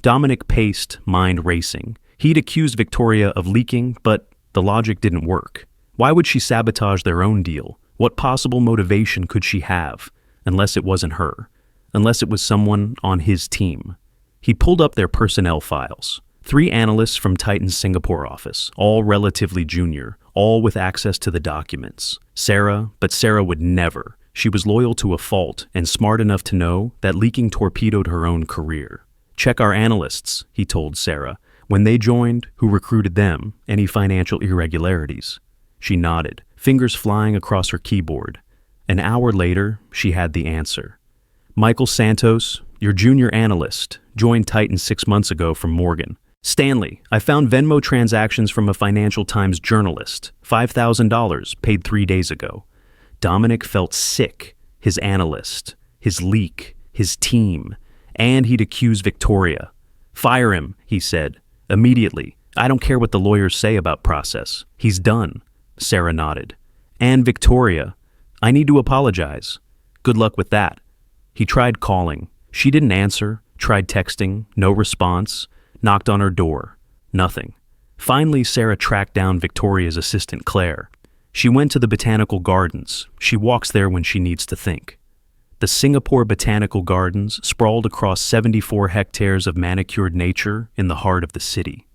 Dominic paced, mind racing. He'd accused Victoria of leaking, but the logic didn't work. Why would she sabotage their own deal? What possible motivation could she have? Unless it wasn't her. Unless it was someone on his team. He pulled up their personnel files. 3 analysts from Titan's Singapore office, all relatively junior, all with access to the documents. But Sarah would never. She was loyal to a fault and smart enough to know that leaking torpedoed her own career. "Check our analysts," he told Sarah. "When they joined, who recruited them, any financial irregularities?" She nodded, fingers flying across her keyboard. An hour later, she had the answer. "Michael Santos, your junior analyst, joined Titan 6 months ago from Morgan. Stanley, I found Venmo transactions from a Financial Times journalist, $5,000, paid 3 days ago." Dominic felt sick. His analyst, his leak, his team, and he'd accused Victoria. "Fire him," he said, "immediately. I don't care what the lawyers say about process. He's done." Sarah nodded. "And Victoria, I need to apologize." "Good luck with that." He tried calling. She didn't answer, tried texting, no response, knocked on her door. Nothing. Finally, Sarah tracked down Victoria's assistant, Claire. She went to the botanical gardens. She walks there when she needs to think. The Singapore Botanical Gardens sprawled across 74 hectares of manicured nature in the heart of the city.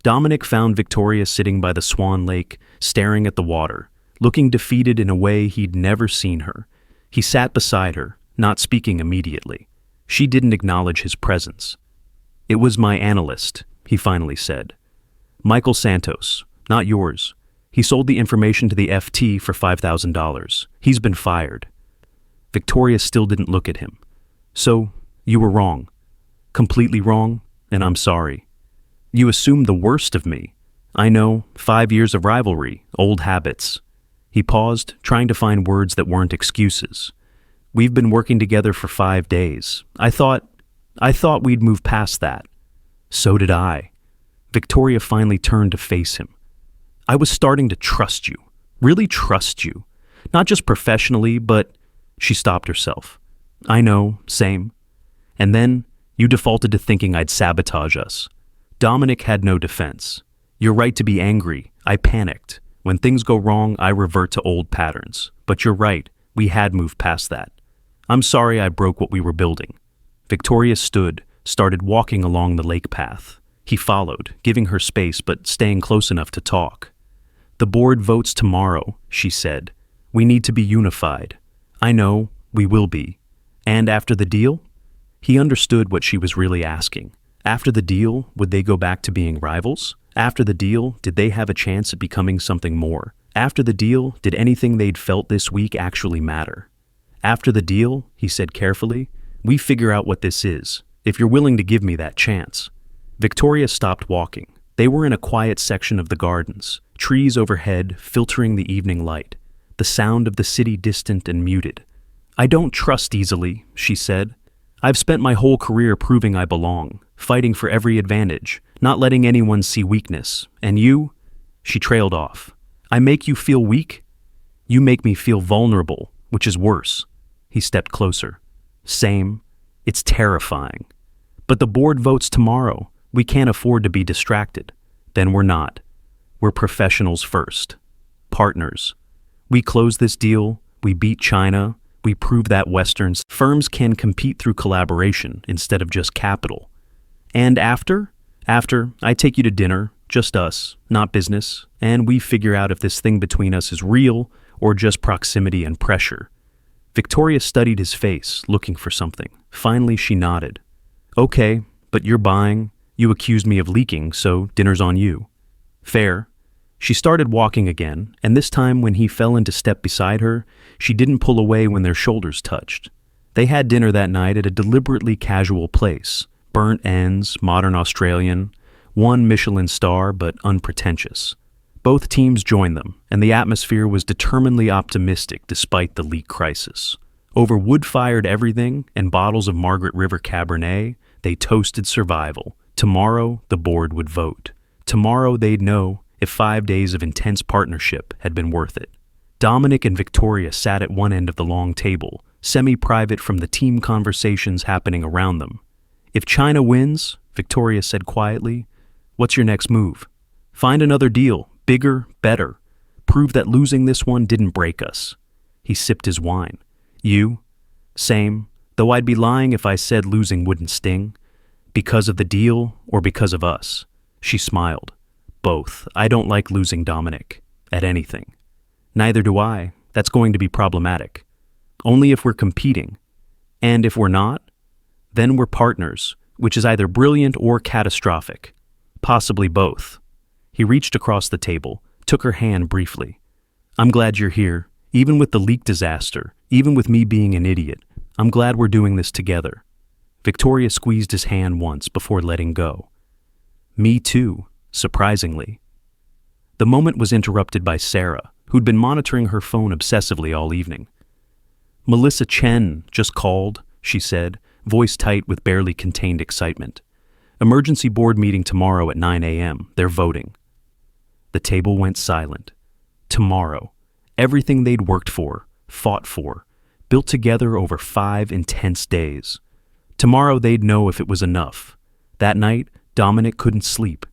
Dominic found Victoria sitting by the Swan Lake, staring at the water, looking defeated in a way he'd never seen her. He sat beside her, not speaking immediately. She didn't acknowledge his presence. "It was my analyst," he finally said. "Michael Santos, not yours. He sold the information to the FT for $5,000. He's been fired." Victoria still didn't look at him. "So, you were wrong. Completely wrong, and I'm sorry. You assumed the worst of me. I know, 5 years of rivalry, old habits." He paused, trying to find words that weren't excuses. "We've been working together for 5 days. I thought we'd move past that." "So did I." Victoria finally turned to face him. "I was starting to trust you. Really trust you. Not just professionally, but..." She stopped herself. "I know, same. And then, you defaulted to thinking I'd sabotage us." Dominic had no defense. "You're right to be angry. I panicked. When things go wrong, I revert to old patterns. But you're right, we had moved past that. I'm sorry I broke what we were building." Victoria stood, started walking along the lake path. He followed, giving her space but staying close enough to talk. "The board votes tomorrow," she said. We need to be unified. I know, we will be. And after the deal? He understood what she was really asking. After the deal, would they go back to being rivals? After the deal, did they have a chance at becoming something more? After the deal, did anything they'd felt this week actually matter? After the deal, he said carefully, we figure out what this is, if you're willing to give me that chance. Victoria stopped walking. They were in a quiet section of the gardens, trees overhead filtering the evening light, the sound of the city distant and muted. I don't trust easily, she said. I've spent my whole career proving I belong, fighting for every advantage, not letting anyone see weakness. And you? She trailed off. I make you feel weak? You make me feel vulnerable, which is worse. He stepped closer. Same. It's terrifying. But the board votes tomorrow. We can't afford to be distracted. Then we're not. We're professionals first. Partners. We close this deal. We beat China. We prove that Western firms can compete through collaboration instead of just capital. And after? After, I take you to dinner, just us, not business, and we figure out if this thing between us is real or just proximity and pressure. Victoria studied his face, looking for something. Finally, she nodded. Okay, but you're buying. You accused me of leaking, so dinner's on you. Fair. She started walking again, and this time when he fell into step beside her, she didn't pull away when their shoulders touched. They had dinner that night at a deliberately casual place. Burnt ends, modern Australian, one Michelin star but unpretentious. Both teams joined them, and the atmosphere was determinedly optimistic despite the leak crisis. Over wood-fired everything and bottles of Margaret River Cabernet, they toasted survival. Tomorrow, the board would vote. Tomorrow, they'd know if 5 days of intense partnership had been worth it. Dominic and Victoria sat at one end of the long table, semi-private from the team conversations happening around them. If China wins, Victoria said quietly, what's your next move? Find another deal, bigger, better. Prove that losing this one didn't break us. He sipped his wine. You? Same, though I'd be lying if I said losing wouldn't sting. Because of the deal or because of us? She smiled. Both. I don't like losing Dominic. At anything. Neither do I. That's going to be problematic. Only if we're competing. And if we're not, then we're partners, which is either brilliant or catastrophic. Possibly both. He reached across the table, took her hand briefly. I'm glad you're here, even with the leak disaster, even with me being an idiot. I'm glad we're doing this together. Victoria squeezed his hand once before letting go. Me too, surprisingly. The moment was interrupted by Sarah, who'd been monitoring her phone obsessively all evening. Melissa Chen just called, she said, voice tight with barely contained excitement. Emergency board meeting tomorrow at 9 a.m. They're voting. The table went silent. Tomorrow. Everything they'd worked for, fought for, built together over 5 intense days. Tomorrow they'd know if it was enough. That night, Dominic couldn't sleep.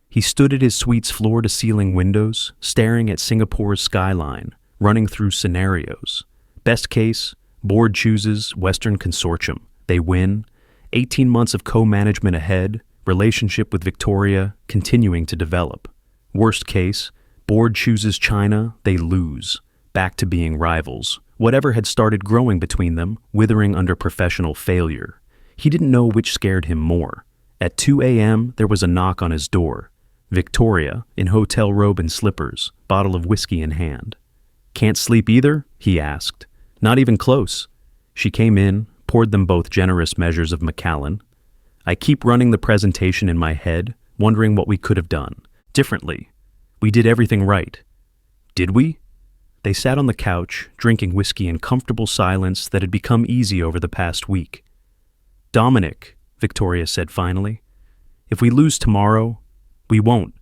He stood at his suite's floor-to-ceiling windows, staring at Singapore's skyline, running through scenarios. Best case, board chooses Western Consortium. They win. 18 months of co-management ahead, relationship with Victoria continuing to develop. Worst case, board chooses China. They lose. Back to being rivals. Whatever had started growing between them, withering under professional failure. He didn't know which scared him more. At 2 a.m., there was a knock on his door. Victoria, in hotel robe and slippers, bottle of whiskey in hand. Can't sleep either? He asked. Not even close. She came in, poured them both generous measures of Macallan. I keep running the presentation in my head, wondering what we could have done differently. We did everything right. Did we? They sat on the couch, drinking whiskey in comfortable silence that had become easy over the past week. Dominic, Victoria said finally, if we lose tomorrow, we won't.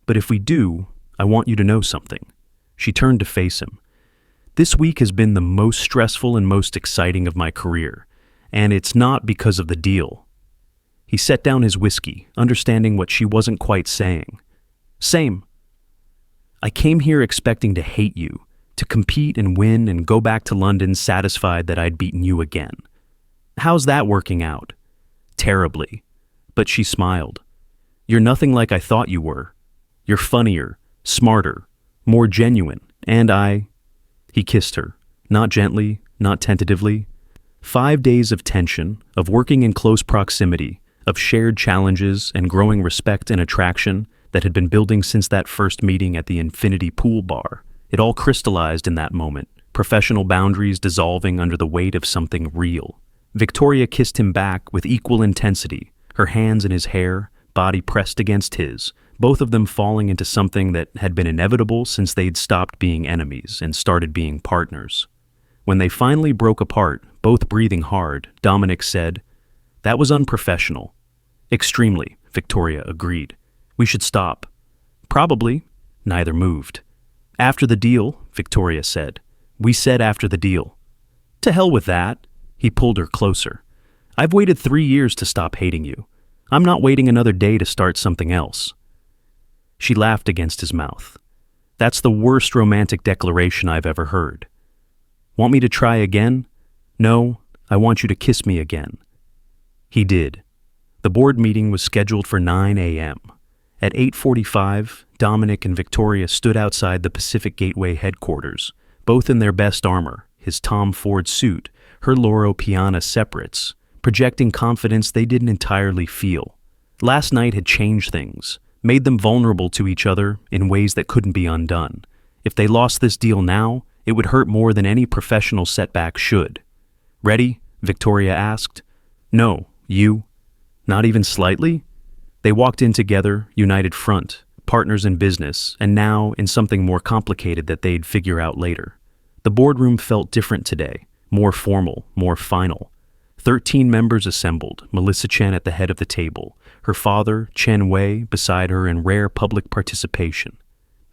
But if we do, I want you to know something. She turned to face him. This week has been the most stressful and most exciting of my career, and it's not because of the deal. He set down his whiskey, understanding what she wasn't quite saying. Same. I came here expecting to hate you, to compete and win and go back to London satisfied that I'd beaten you again. How's that working out? Terribly. But she smiled. You're nothing like I thought you were. You're funnier, smarter, more genuine, and He kissed her, not gently, not tentatively. 5 days of tension, of working in close proximity, of shared challenges and growing respect and attraction that had been building since that first meeting at the Infinity Pool Bar. It all crystallized in that moment, professional boundaries dissolving under the weight of something real. Victoria kissed him back with equal intensity, her hands in his hair, body pressed against his, both of them falling into something that had been inevitable since they'd stopped being enemies and started being partners. When they finally broke apart, both breathing hard, Dominic said, "That was unprofessional." "Extremely," Victoria agreed. "We should stop." "Probably." Neither moved. "After the deal," Victoria said. "We said after the deal." "To hell with that." He pulled her closer. "I've waited 3 years to stop hating you. I'm not waiting another day to start something else." She laughed against his mouth. "That's the worst romantic declaration I've ever heard." "Want me to try again?" "No, I want you to kiss me again." He did. The board meeting was scheduled for 9 a.m. At 8:45, Dominic and Victoria stood outside the Pacific Gateway headquarters, both in their best armor, his Tom Ford suit, her Loro Piana separates, projecting confidence they didn't entirely feel. Last night had changed things, made them vulnerable to each other in ways that couldn't be undone. If they lost this deal now, it would hurt more than any professional setback should. "Ready?" Victoria asked. "No, you?" "Not even slightly?" They walked in together, united front, partners in business, and now in something more complicated that they'd figure out later. The boardroom felt different today, more formal, more final. 13 members assembled, Melissa Chen at the head of the table, her father, Chen Wei, beside her in rare public participation.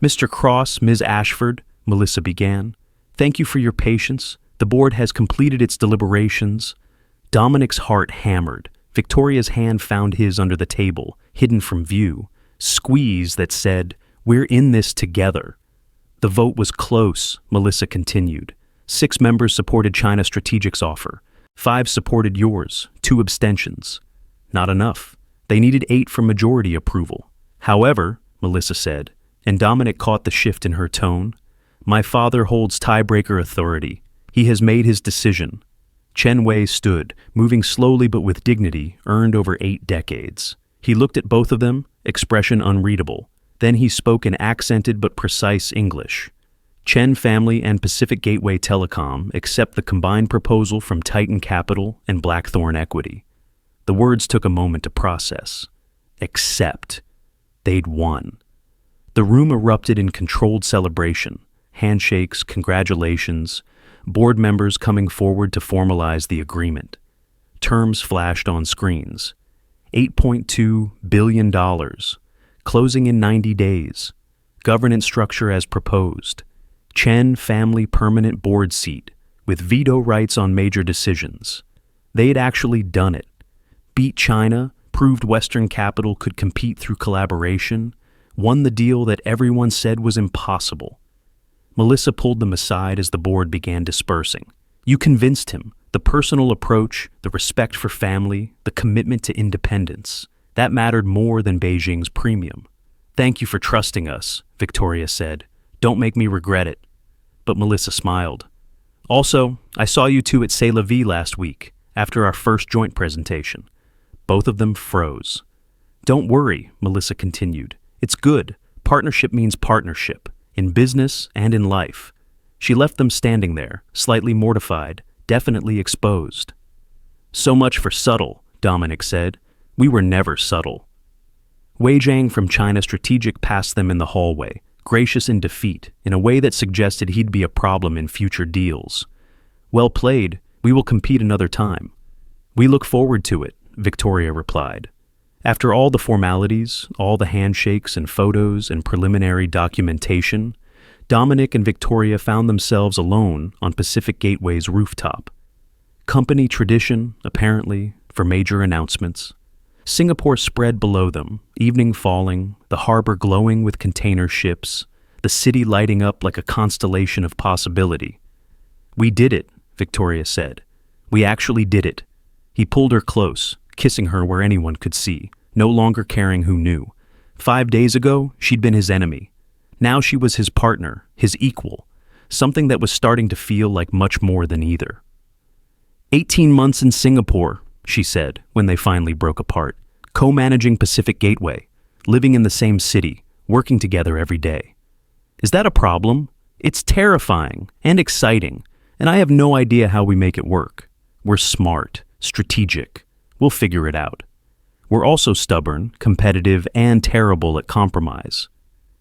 "Mr. Cross, Ms. Ashford," Melissa began, "thank you for your patience. The board has completed its deliberations." Dominic's heart hammered. Victoria's hand found his under the table, hidden from view. Squeeze that said, "We're in this together." "The vote was close," Melissa continued. 6 members supported China Strategic's offer. 5 supported yours, 2 abstentions. Not enough. They needed 8 for majority approval. "However," Melissa said, and Dominic caught the shift in her tone, "my father holds tiebreaker authority. He has made his decision." Chen Wei stood, moving slowly but with dignity, earned over 8 decades. He looked at both of them, expression unreadable. Then he spoke in accented but precise English. "Chen family and Pacific Gateway Telecom accept the combined proposal from Titan Capital and Blackthorn Equity." The words took a moment to process. Accept. They'd won. The room erupted in controlled celebration. Handshakes, congratulations, board members coming forward to formalize the agreement. Terms flashed on screens. $8.2 billion, closing in 90 days. Governance structure as proposed. Chen family permanent board seat, with veto rights on major decisions. They'd actually done it. Beat China, proved Western capital could compete through collaboration, won the deal that everyone said was impossible. Melissa pulled them aside as the board began dispersing. "You convinced him. The personal approach, the respect for family, the commitment to independence. That mattered more than Beijing's premium." "Thank you for trusting us," Victoria said. "Don't make me regret it." But Melissa smiled. "Also, I saw you two at C'est La Vie last week, after our first joint presentation." Both of them froze. "Don't worry," Melissa continued. "It's good. Partnership means partnership. In business and in life." She left them standing there, slightly mortified, definitely exposed. "So much for subtle," Dominic said. "We were never subtle." Wei Jiang from China Strategic passed them in the hallway, gracious in defeat, in a way that suggested he'd be a problem in future deals. "Well played. We will compete another time." "We look forward to it," Victoria replied. After all the formalities, all the handshakes and photos and preliminary documentation, Dominic and Victoria found themselves alone on Pacific Gateway's rooftop. Company tradition, apparently, for major announcements. Singapore spread below them, evening falling, the harbor glowing with container ships, the city lighting up like a constellation of possibility. "We did it," Victoria said. "We actually did it." He pulled her close, kissing her where anyone could see, no longer caring who knew. 5 days ago, she'd been his enemy. Now she was his partner, his equal. something that was starting to feel like much more than either. 18 months in Singapore, she said when they finally broke apart, co-managing Pacific Gateway, living in the same city, working together every day. Is that a problem? It's terrifying and exciting, and I have no idea how we make it work. We're smart, strategic. We'll figure it out. We're also stubborn, competitive, and terrible at compromise.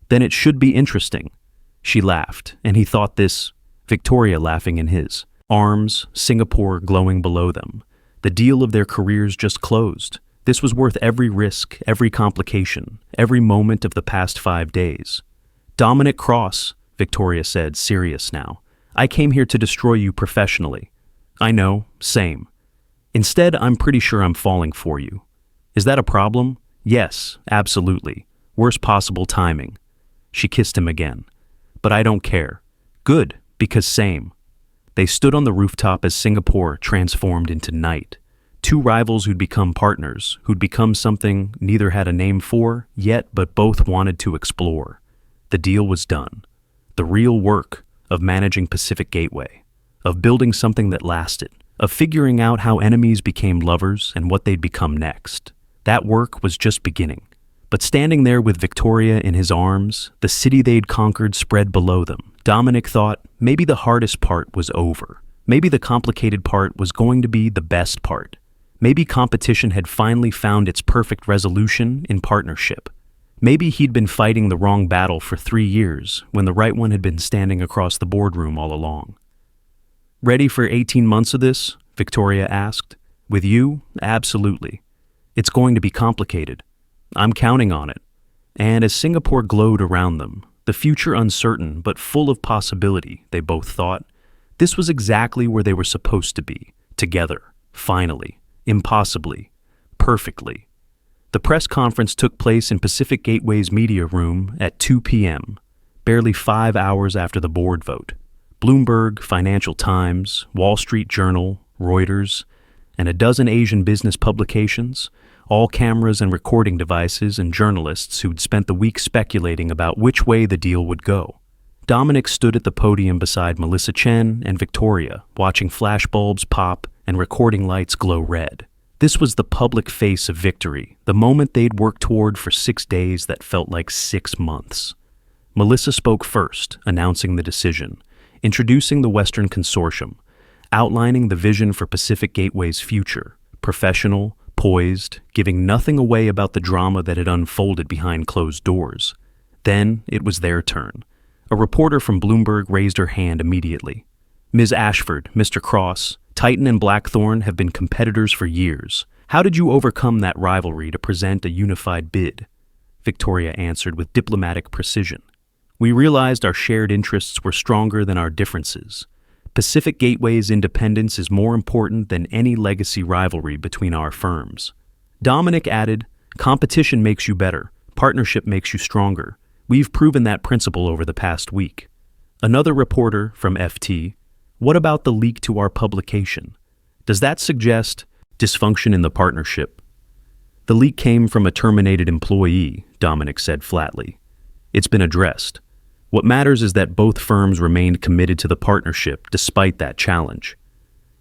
Then it should be interesting. She laughed, and he thought this, Victoria laughing in his. Arms, Singapore glowing below them. The deal of their careers just closed. This was worth every risk, every complication, every moment of the past 5 days. Dominic Cross, Victoria said, serious now. I came here to destroy you professionally. I know, same. Instead, I'm pretty sure I'm falling for you. Is that a problem? Yes, absolutely. Worst possible timing. She kissed him again. But I don't care. Good, because same. They stood on the rooftop as Singapore transformed into night. Two rivals who'd become partners, who'd become something neither had a name for yet, but both wanted to explore. The deal was done. The real work of managing Pacific Gateway, of building something that lasted, of figuring out how enemies became lovers and what they'd become next. That work was just beginning. But standing there with Victoria in his arms, the city they'd conquered spread below them, Dominic thought maybe the hardest part was over. Maybe the complicated part was going to be the best part. Maybe competition had finally found its perfect resolution in partnership. Maybe he'd been fighting the wrong battle for 3 years when the right one had been standing across the boardroom all along. Ready for 18 months of this? Victoria asked. With you? Absolutely. It's going to be complicated. I'm counting on it. And as Singapore glowed around them, the future uncertain but full of possibility, they both thought, this was exactly where they were supposed to be, together, finally, impossibly, perfectly. The press conference took place in Pacific Gateway's media room at 2 p.m., barely 5 hours after the board vote. Bloomberg, Financial Times, Wall Street Journal, Reuters, and a dozen Asian business publications, all cameras and recording devices and journalists who'd spent the week speculating about which way the deal would go. Dominic stood at the podium beside Melissa Chen and Victoria, watching flashbulbs pop and recording lights glow red. This was the public face of victory, the moment they'd worked toward for 6 days that felt like 6 months. Melissa spoke first, announcing the decision, introducing the Western Consortium, outlining the vision for Pacific Gateway's future, professional, poised, giving nothing away about the drama that had unfolded behind closed doors. Then it was their turn. A reporter from Bloomberg raised her hand immediately. Ms. Ashford, Mr. Cross, Titan and Blackthorn have been competitors for years. How did you overcome that rivalry to present a unified bid? Victoria answered with diplomatic precision. We realized our shared interests were stronger than our differences. Pacific Gateway's independence is more important than any legacy rivalry between our firms. Dominic added, competition makes you better, partnership makes you stronger. We've proven that principle over the past week. Another reporter from FT, what about the leak to our publication? Does that suggest dysfunction in the partnership? The leak came from a terminated employee, Dominic said flatly. It's been addressed. What matters is that both firms remained committed to the partnership despite that challenge.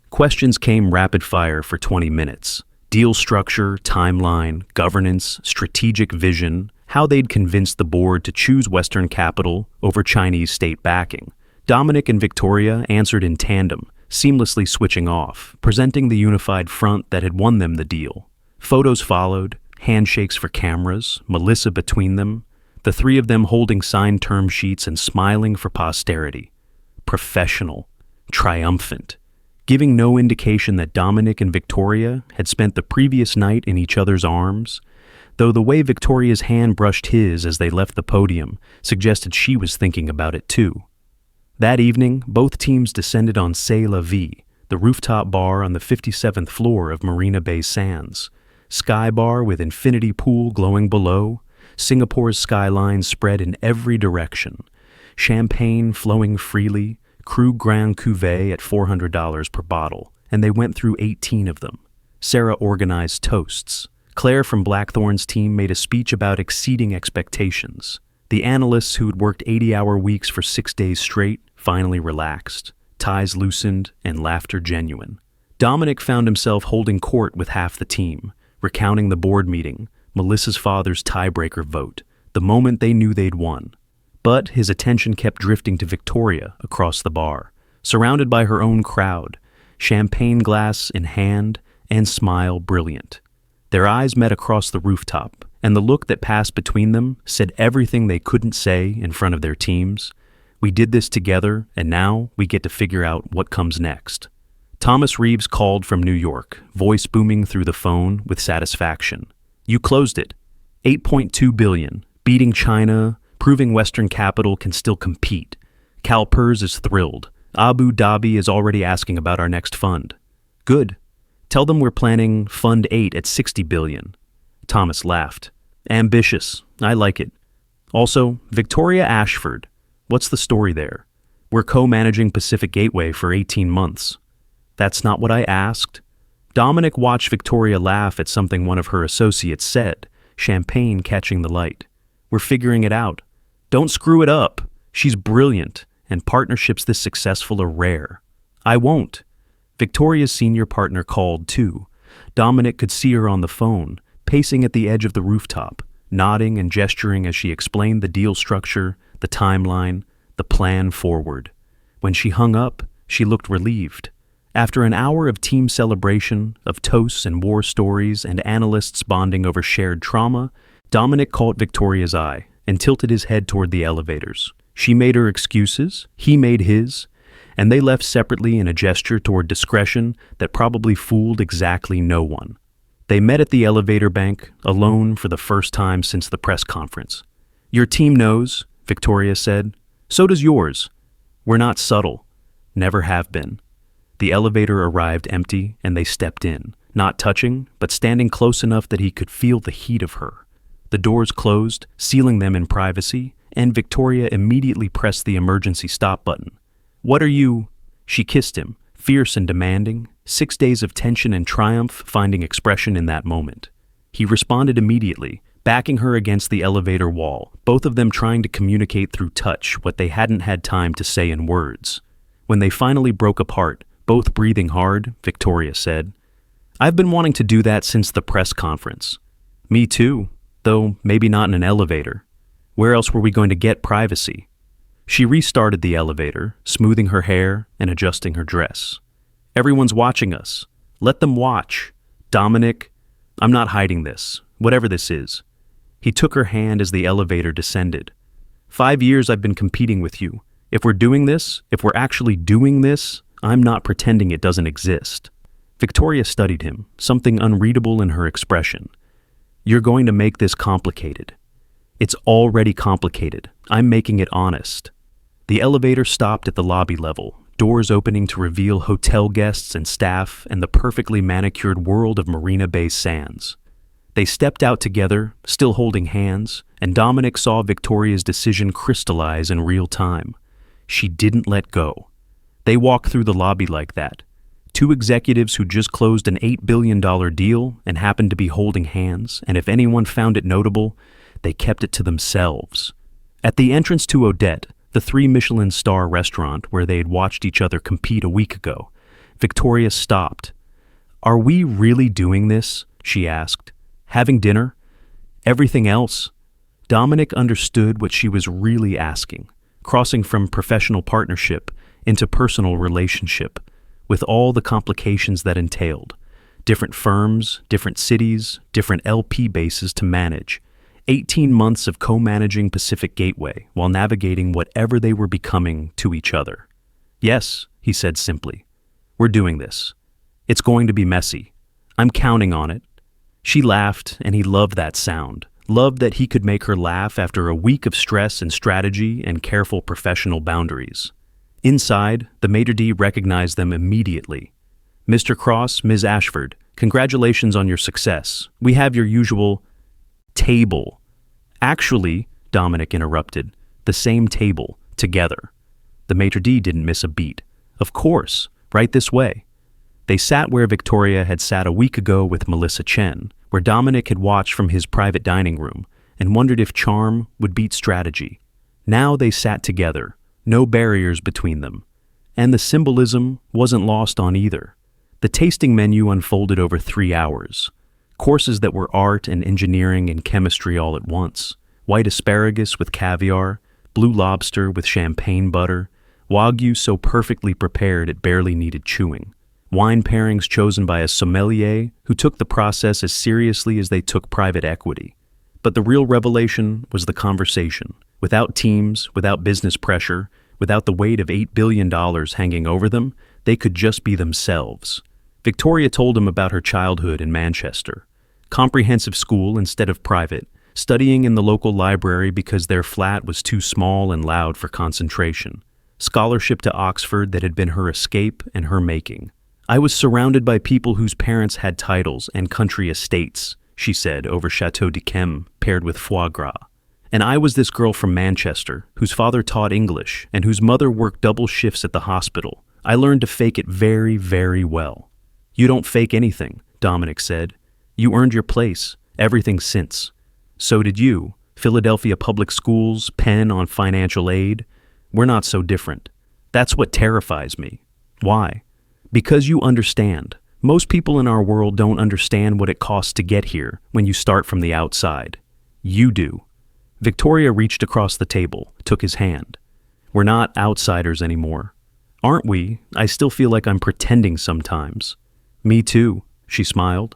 Questions came rapid fire for 20 minutes. Deal structure, timeline, governance, strategic vision, how they'd convinced the board to choose Western capital over Chinese state backing. Dominic and Victoria answered in tandem, seamlessly switching off, presenting the unified front that had won them the deal. Photos followed, handshakes for cameras, Melissa between them, the three of them holding signed term sheets and smiling for posterity. Professional, triumphant, giving no indication that Dominic and Victoria had spent the previous night in each other's arms, though the way Victoria's hand brushed his as they left the podium suggested she was thinking about it too. That evening, both teams descended on C'est La Vie, the rooftop bar on the 57th floor of Marina Bay Sands. Sky bar with infinity pool glowing below, Singapore's skyline spread in every direction. Champagne flowing freely, Cru Grand Cuvée at $400 per bottle, and they went through 18 of them. Sarah organized toasts. Claire from Blackthorn's team made a speech about exceeding expectations. The analysts who had worked 80-hour weeks for 6 days straight finally relaxed, ties loosened, and laughter genuine. Dominic found himself holding court with half the team, recounting the board meeting, Melissa's father's tiebreaker vote, the moment they knew they'd won. But his attention kept drifting to Victoria across the bar, surrounded by her own crowd, champagne glass in hand and smile brilliant. Their eyes met across the rooftop, and the look that passed between them said everything they couldn't say in front of their teams. We did this together, and now we get to figure out what comes next. Thomas Reeves called from New York, voice booming through the phone with satisfaction. You closed it. $8.2 billion, beating China, proving Western capital can still compete. CalPERS is thrilled. Abu Dhabi is already asking about our next fund. Good. Tell them we're planning Fund 8 at $60 billion. Thomas laughed. Ambitious. I like it. Also, Victoria Ashford. What's the story there? We're co-managing Pacific Gateway for 18 months. That's not what I asked. Dominic watched Victoria laugh at something one of her associates said, champagne catching the light. We're figuring it out. Don't screw it up. She's brilliant, and partnerships this successful are rare. I won't. Victoria's senior partner called, too. Dominic could see her on the phone, pacing at the edge of the rooftop, nodding and gesturing as she explained the deal structure, the timeline, the plan forward. When she hung up, she looked relieved. After an hour of team celebration, of toasts and war stories and analysts bonding over shared trauma, Dominic caught Victoria's eye and tilted his head toward the elevators. She made her excuses, he made his, and they left separately in a gesture toward discretion that probably fooled exactly no one. They met at the elevator bank, alone for the first time since the press conference. Your team knows, Victoria said. So does yours. We're not subtle. Never have been. The elevator arrived empty, and they stepped in, not touching, but standing close enough that he could feel the heat of her. The doors closed, sealing them in privacy, and Victoria immediately pressed the emergency stop button. What are you? She kissed him, fierce and demanding, 6 days of tension and triumph finding expression in that moment. He responded immediately, backing her against the elevator wall, both of them trying to communicate through touch what they hadn't had time to say in words. When they finally broke apart, both breathing hard, Victoria said, I've been wanting to do that since the press conference. Me too, though maybe not in an elevator. Where else were we going to get privacy? She restarted the elevator, smoothing her hair and adjusting her dress. Everyone's watching us. Let them watch. Dominic, I'm not hiding this, whatever this is. He took her hand as the elevator descended. 5 years I've been competing with you. If we're doing this, if we're actually doing this, I'm not pretending it doesn't exist. Victoria studied him, something unreadable in her expression. You're going to make this complicated. It's already complicated. I'm making it honest. The elevator stopped at the lobby level, doors opening to reveal hotel guests and staff and the perfectly manicured world of Marina Bay Sands. They stepped out together, still holding hands, and Dominic saw Victoria's decision crystallize in real time. She didn't let go. They walked through the lobby like that. Two executives who just closed an $8 billion deal and happened to be holding hands, and if anyone found it notable, they kept it to themselves. At the entrance to Odette, the 3 Michelin-star restaurant where they had watched each other compete a week ago, Victoria stopped. Are we really doing this? She asked. Having dinner? Everything else? Dominic understood what she was really asking, crossing from professional partnership into personal relationship, with all the complications that entailed. Different firms, different cities, different LP bases to manage. 18 months of co-managing Pacific Gateway while navigating whatever they were becoming to each other. Yes, he said simply. We're doing this. It's going to be messy. I'm counting on it. She laughed, and he loved that sound. Loved that he could make her laugh after a week of stress and strategy and careful professional boundaries. Inside, the maitre d' recognized them immediately. Mr. Cross, Ms. Ashford, congratulations on your success. We have your usual table. Actually, Dominic interrupted, the same table, together. The maitre d' didn't miss a beat. Of course, right this way. They sat where Victoria had sat a week ago with Melissa Chen, where Dominic had watched from his private dining room and wondered if charm would beat strategy. Now they sat together, no barriers between them. And the symbolism wasn't lost on either. The tasting menu unfolded over 3 hours. Courses that were art and engineering and chemistry all at once. White asparagus with caviar, blue lobster with champagne butter, wagyu so perfectly prepared it barely needed chewing. Wine pairings chosen by a sommelier who took the process as seriously as they took private equity. But the real revelation was the conversation. Without teams, without business pressure, without the weight of $8 billion hanging over them, they could just be themselves. Victoria told him about her childhood in Manchester. Comprehensive school instead of private, studying in the local library because their flat was too small and loud for concentration. Scholarship to Oxford that had been her escape and her making. I was surrounded by people whose parents had titles and country estates, she said over Chateau d'Yquem paired with foie gras. And I was this girl from Manchester, whose father taught English and whose mother worked double shifts at the hospital. I learned to fake it very, very well. You don't fake anything, Dominic said. You earned your place, everything since. So did you. Philadelphia Public Schools, Penn on financial aid. We're not so different. That's what terrifies me. Why? Because you understand. Most people in our world don't understand what it costs to get here when you start from the outside. You do. Victoria reached across the table, took his hand. We're not outsiders anymore. Aren't we? I still feel like I'm pretending sometimes. Me too, she smiled.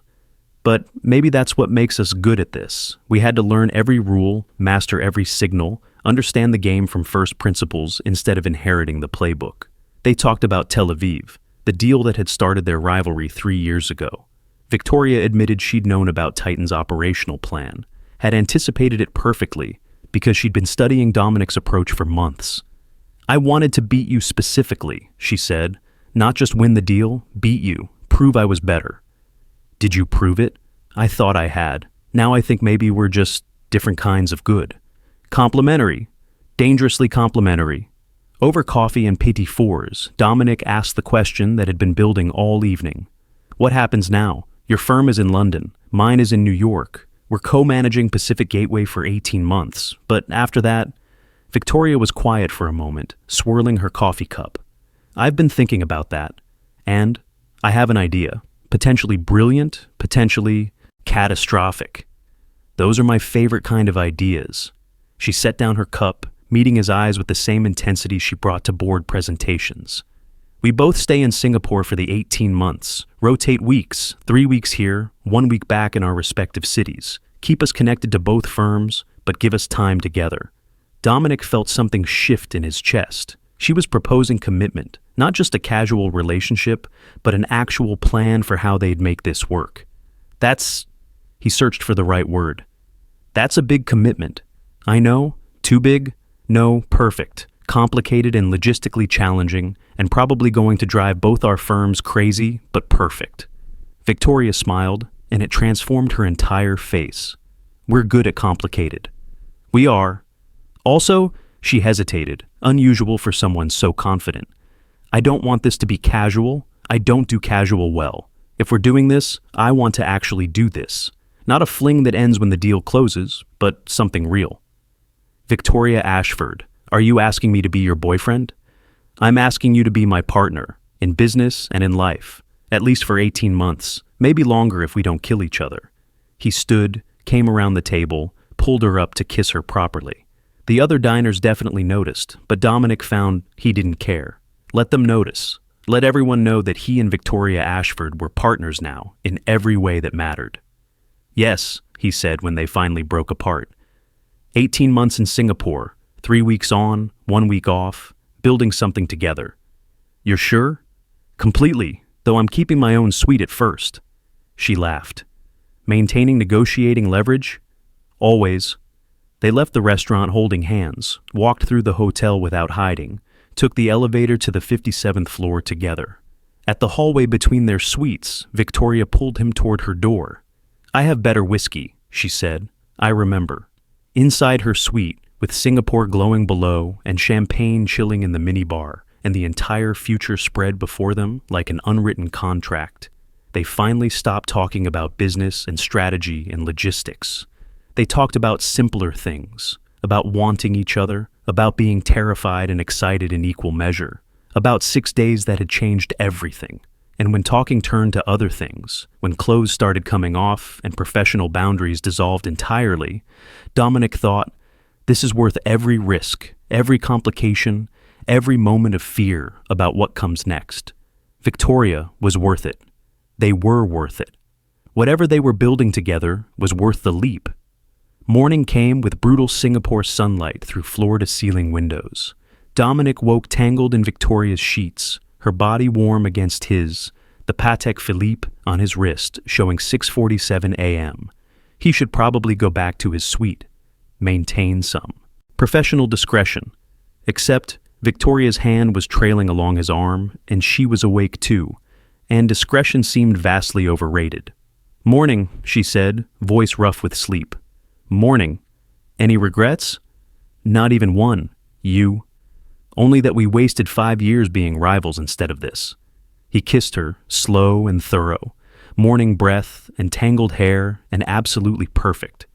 But maybe that's what makes us good at this. We had to learn every rule, master every signal, understand the game from first principles instead of inheriting the playbook. They talked about Tel Aviv, the deal that had started their rivalry 3 years ago. Victoria admitted she'd known about Titan's operational plan, had anticipated it perfectly because she'd been studying Dominic's approach for months. I wanted to beat you specifically, she said. Not just win the deal, beat you, prove I was better. Did you prove it? I thought I had. Now I think maybe we're just different kinds of good. Complimentary. Dangerously complimentary. Over coffee and petit fours, Dominic asked the question that had been building all evening. What happens now? Your firm is in London. Mine is in New York. We're co-managing Pacific Gateway for 18 months. But after that, Victoria was quiet for a moment, swirling her coffee cup. I've been thinking about that. And I have an idea. Potentially brilliant, potentially catastrophic. Those are my favorite kind of ideas. She set down her cup, meeting his eyes with the same intensity she brought to board presentations. We both stay in Singapore for the 18 months, rotate weeks, 3 weeks here, 1 week back in our respective cities, keep us connected to both firms, but give us time together. Dominic felt something shift in his chest. She was proposing commitment, not just a casual relationship, but an actual plan for how they'd make this work. He searched for the right word. That's a big commitment. I know, too big? No, perfect. Complicated and logistically challenging, and probably going to drive both our firms crazy, but perfect. Victoria smiled, and it transformed her entire face. We're good at complicated. We are. Also, she hesitated, unusual for someone so confident. I don't want this to be casual. I don't do casual well. If we're doing this, I want to actually do this. Not a fling that ends when the deal closes, but something real. Victoria Ashford, are you asking me to be your boyfriend? I'm asking you to be my partner, in business and in life, at least for 18 months, maybe longer if we don't kill each other. He stood, came around the table, pulled her up to kiss her properly. The other diners definitely noticed, but Dominic found he didn't care. Let them notice. Let everyone know that he and Victoria Ashford were partners now, in every way that mattered. Yes, he said when they finally broke apart. 18 months in Singapore, 3 weeks on, 1 week off, building something together. You're sure? Completely, though I'm keeping my own suite at first. She laughed. Maintaining negotiating leverage? Always. They left the restaurant holding hands, walked through the hotel without hiding, took the elevator to the 57th floor together. At the hallway between their suites, Victoria pulled him toward her door. I have better whiskey, she said. I remember. Inside her suite, with Singapore glowing below and champagne chilling in the minibar, and the entire future spread before them like an unwritten contract, they finally stopped talking about business and strategy and logistics. They talked about simpler things, about wanting each other, about being terrified and excited in equal measure, about 6 days that had changed everything. And when talking turned to other things, when clothes started coming off and professional boundaries dissolved entirely, Dominic thought, this is worth every risk, every complication, every moment of fear about what comes next. Victoria was worth it. They were worth it. Whatever they were building together was worth the leap. Morning came with brutal Singapore sunlight through floor-to-ceiling windows. Dominic woke tangled in Victoria's sheets, her body warm against his, the Patek Philippe on his wrist showing 6:47 a.m. He should probably go back to his suite. Maintain some professional discretion. Except Victoria's hand was trailing along his arm, and she was awake too, and discretion seemed vastly overrated. "Morning," she said, voice rough with sleep. "Morning. Any regrets?" "Not even one. You?" "Only that we wasted 5 years being rivals instead of this." He kissed her, slow and thorough, morning breath and tangled hair and absolutely perfect.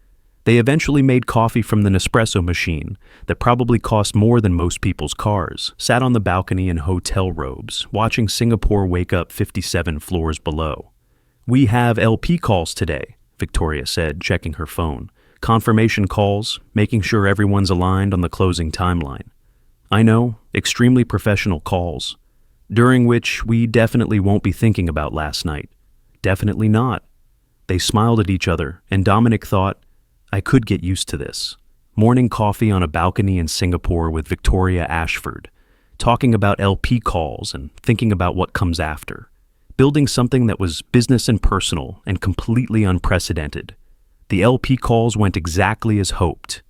They eventually made coffee from the Nespresso machine that probably cost more than most people's cars, sat on the balcony in hotel robes, watching Singapore wake up 57 floors below. "We have LP calls today," Victoria said, checking her phone. "Confirmation calls, making sure everyone's aligned on the closing timeline. I know, extremely professional calls, during which we definitely won't be thinking about last night. Definitely not." They smiled at each other, and Dominic thought, I could get used to this. Morning coffee on a balcony in Singapore with Victoria Ashford, talking about LP calls and thinking about what comes after. Building something that was business and personal and completely unprecedented. The LP calls went exactly as hoped.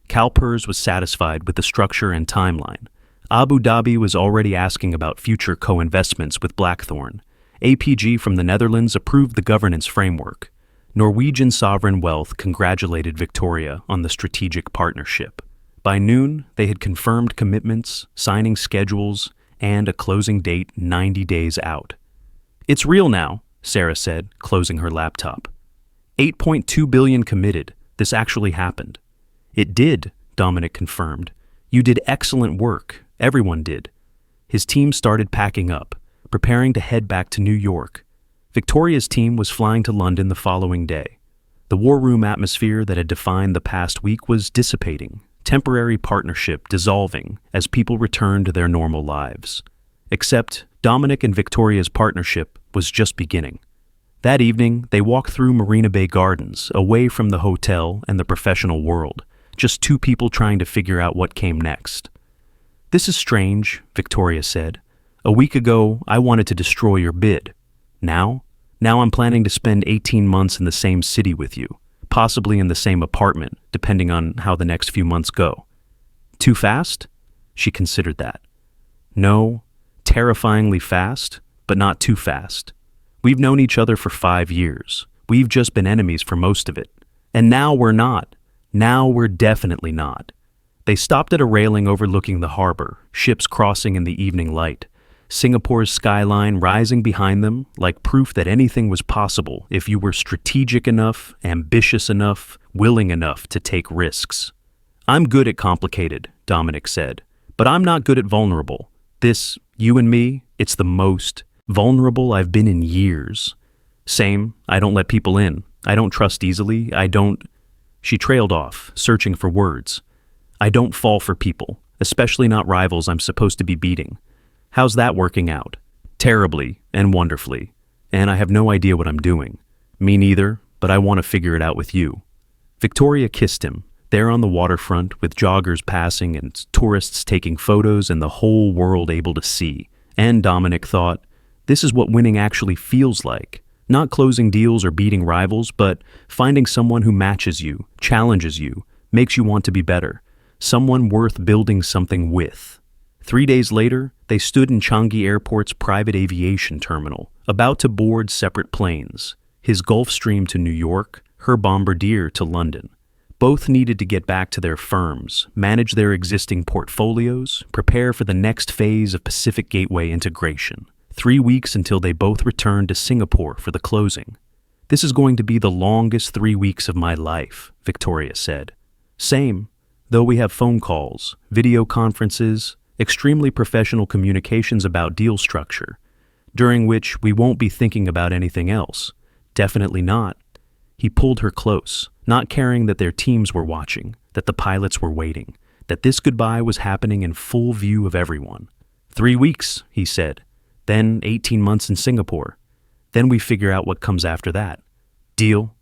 CalPERS was satisfied with the structure and timeline. Abu Dhabi was already asking about future co-investments with Blackthorn. APG from the Netherlands approved the governance framework. Norwegian Sovereign Wealth congratulated Victoria on the strategic partnership. By noon, they had confirmed commitments, signing schedules, and a closing date 90 days out. "It's real now," Sarah said, closing her laptop. 8.2 billion committed. This actually happened. "It did," Dominic confirmed. "You did excellent work. Everyone did." His team started packing up, preparing to head back to New York. Victoria's team was flying to London the following day. The war room atmosphere that had defined the past week was dissipating, temporary partnership dissolving as people returned to their normal lives. Except Dominic and Victoria's partnership was just beginning. That evening, they walked through Marina Bay Gardens, away from the hotel and the professional world, just two people trying to figure out what came next. "This is strange," Victoria said. "A week ago, I wanted to destroy your bid. Now I'm planning to spend 18 months in the same city with you, possibly in the same apartment, depending on how the next few months go." "Too fast?" She considered that. "No, terrifyingly fast, but not too fast. We've known each other for 5 years. We've just been enemies for most of it. And now we're not. Now we're definitely not." They stopped at a railing overlooking the harbor, ships crossing in the evening light. Singapore's skyline rising behind them like proof that anything was possible if you were strategic enough, ambitious enough, willing enough to take risks. "I'm good at complicated," Dominic said, "but I'm not good at vulnerable. This, you and me, it's the most vulnerable I've been in years." "Same. I don't let people in. I don't trust easily. I don't..." She trailed off, searching for words. "I don't fall for people, especially not rivals I'm supposed to be beating. How's that working out?" "Terribly and wonderfully. And I have no idea what I'm doing." "Me neither, but I want to figure it out with you." Victoria kissed him, there on the waterfront with joggers passing and tourists taking photos and the whole world able to see. And Dominic thought, this is what winning actually feels like. Not closing deals or beating rivals, but finding someone who matches you, challenges you, makes you want to be better. Someone worth building something with. 3 days later, they stood in Changi Airport's private aviation terminal, about to board separate planes. His Gulfstream to New York, her Bombardier to London. Both needed to get back to their firms, manage their existing portfolios, prepare for the next phase of Pacific Gateway integration. 3 weeks until they both returned to Singapore for the closing. "This is going to be the longest 3 weeks of my life," Victoria said. "Same. though we have phone calls, video conferences, extremely professional communications about deal structure, during which we won't be thinking about anything else. Definitely not. He pulled her close, not caring that their teams were watching, that the pilots were waiting, that this goodbye was happening in full view of everyone. 3 weeks, he said. Then 18 months in Singapore. Then we figure out what comes after that. Deal?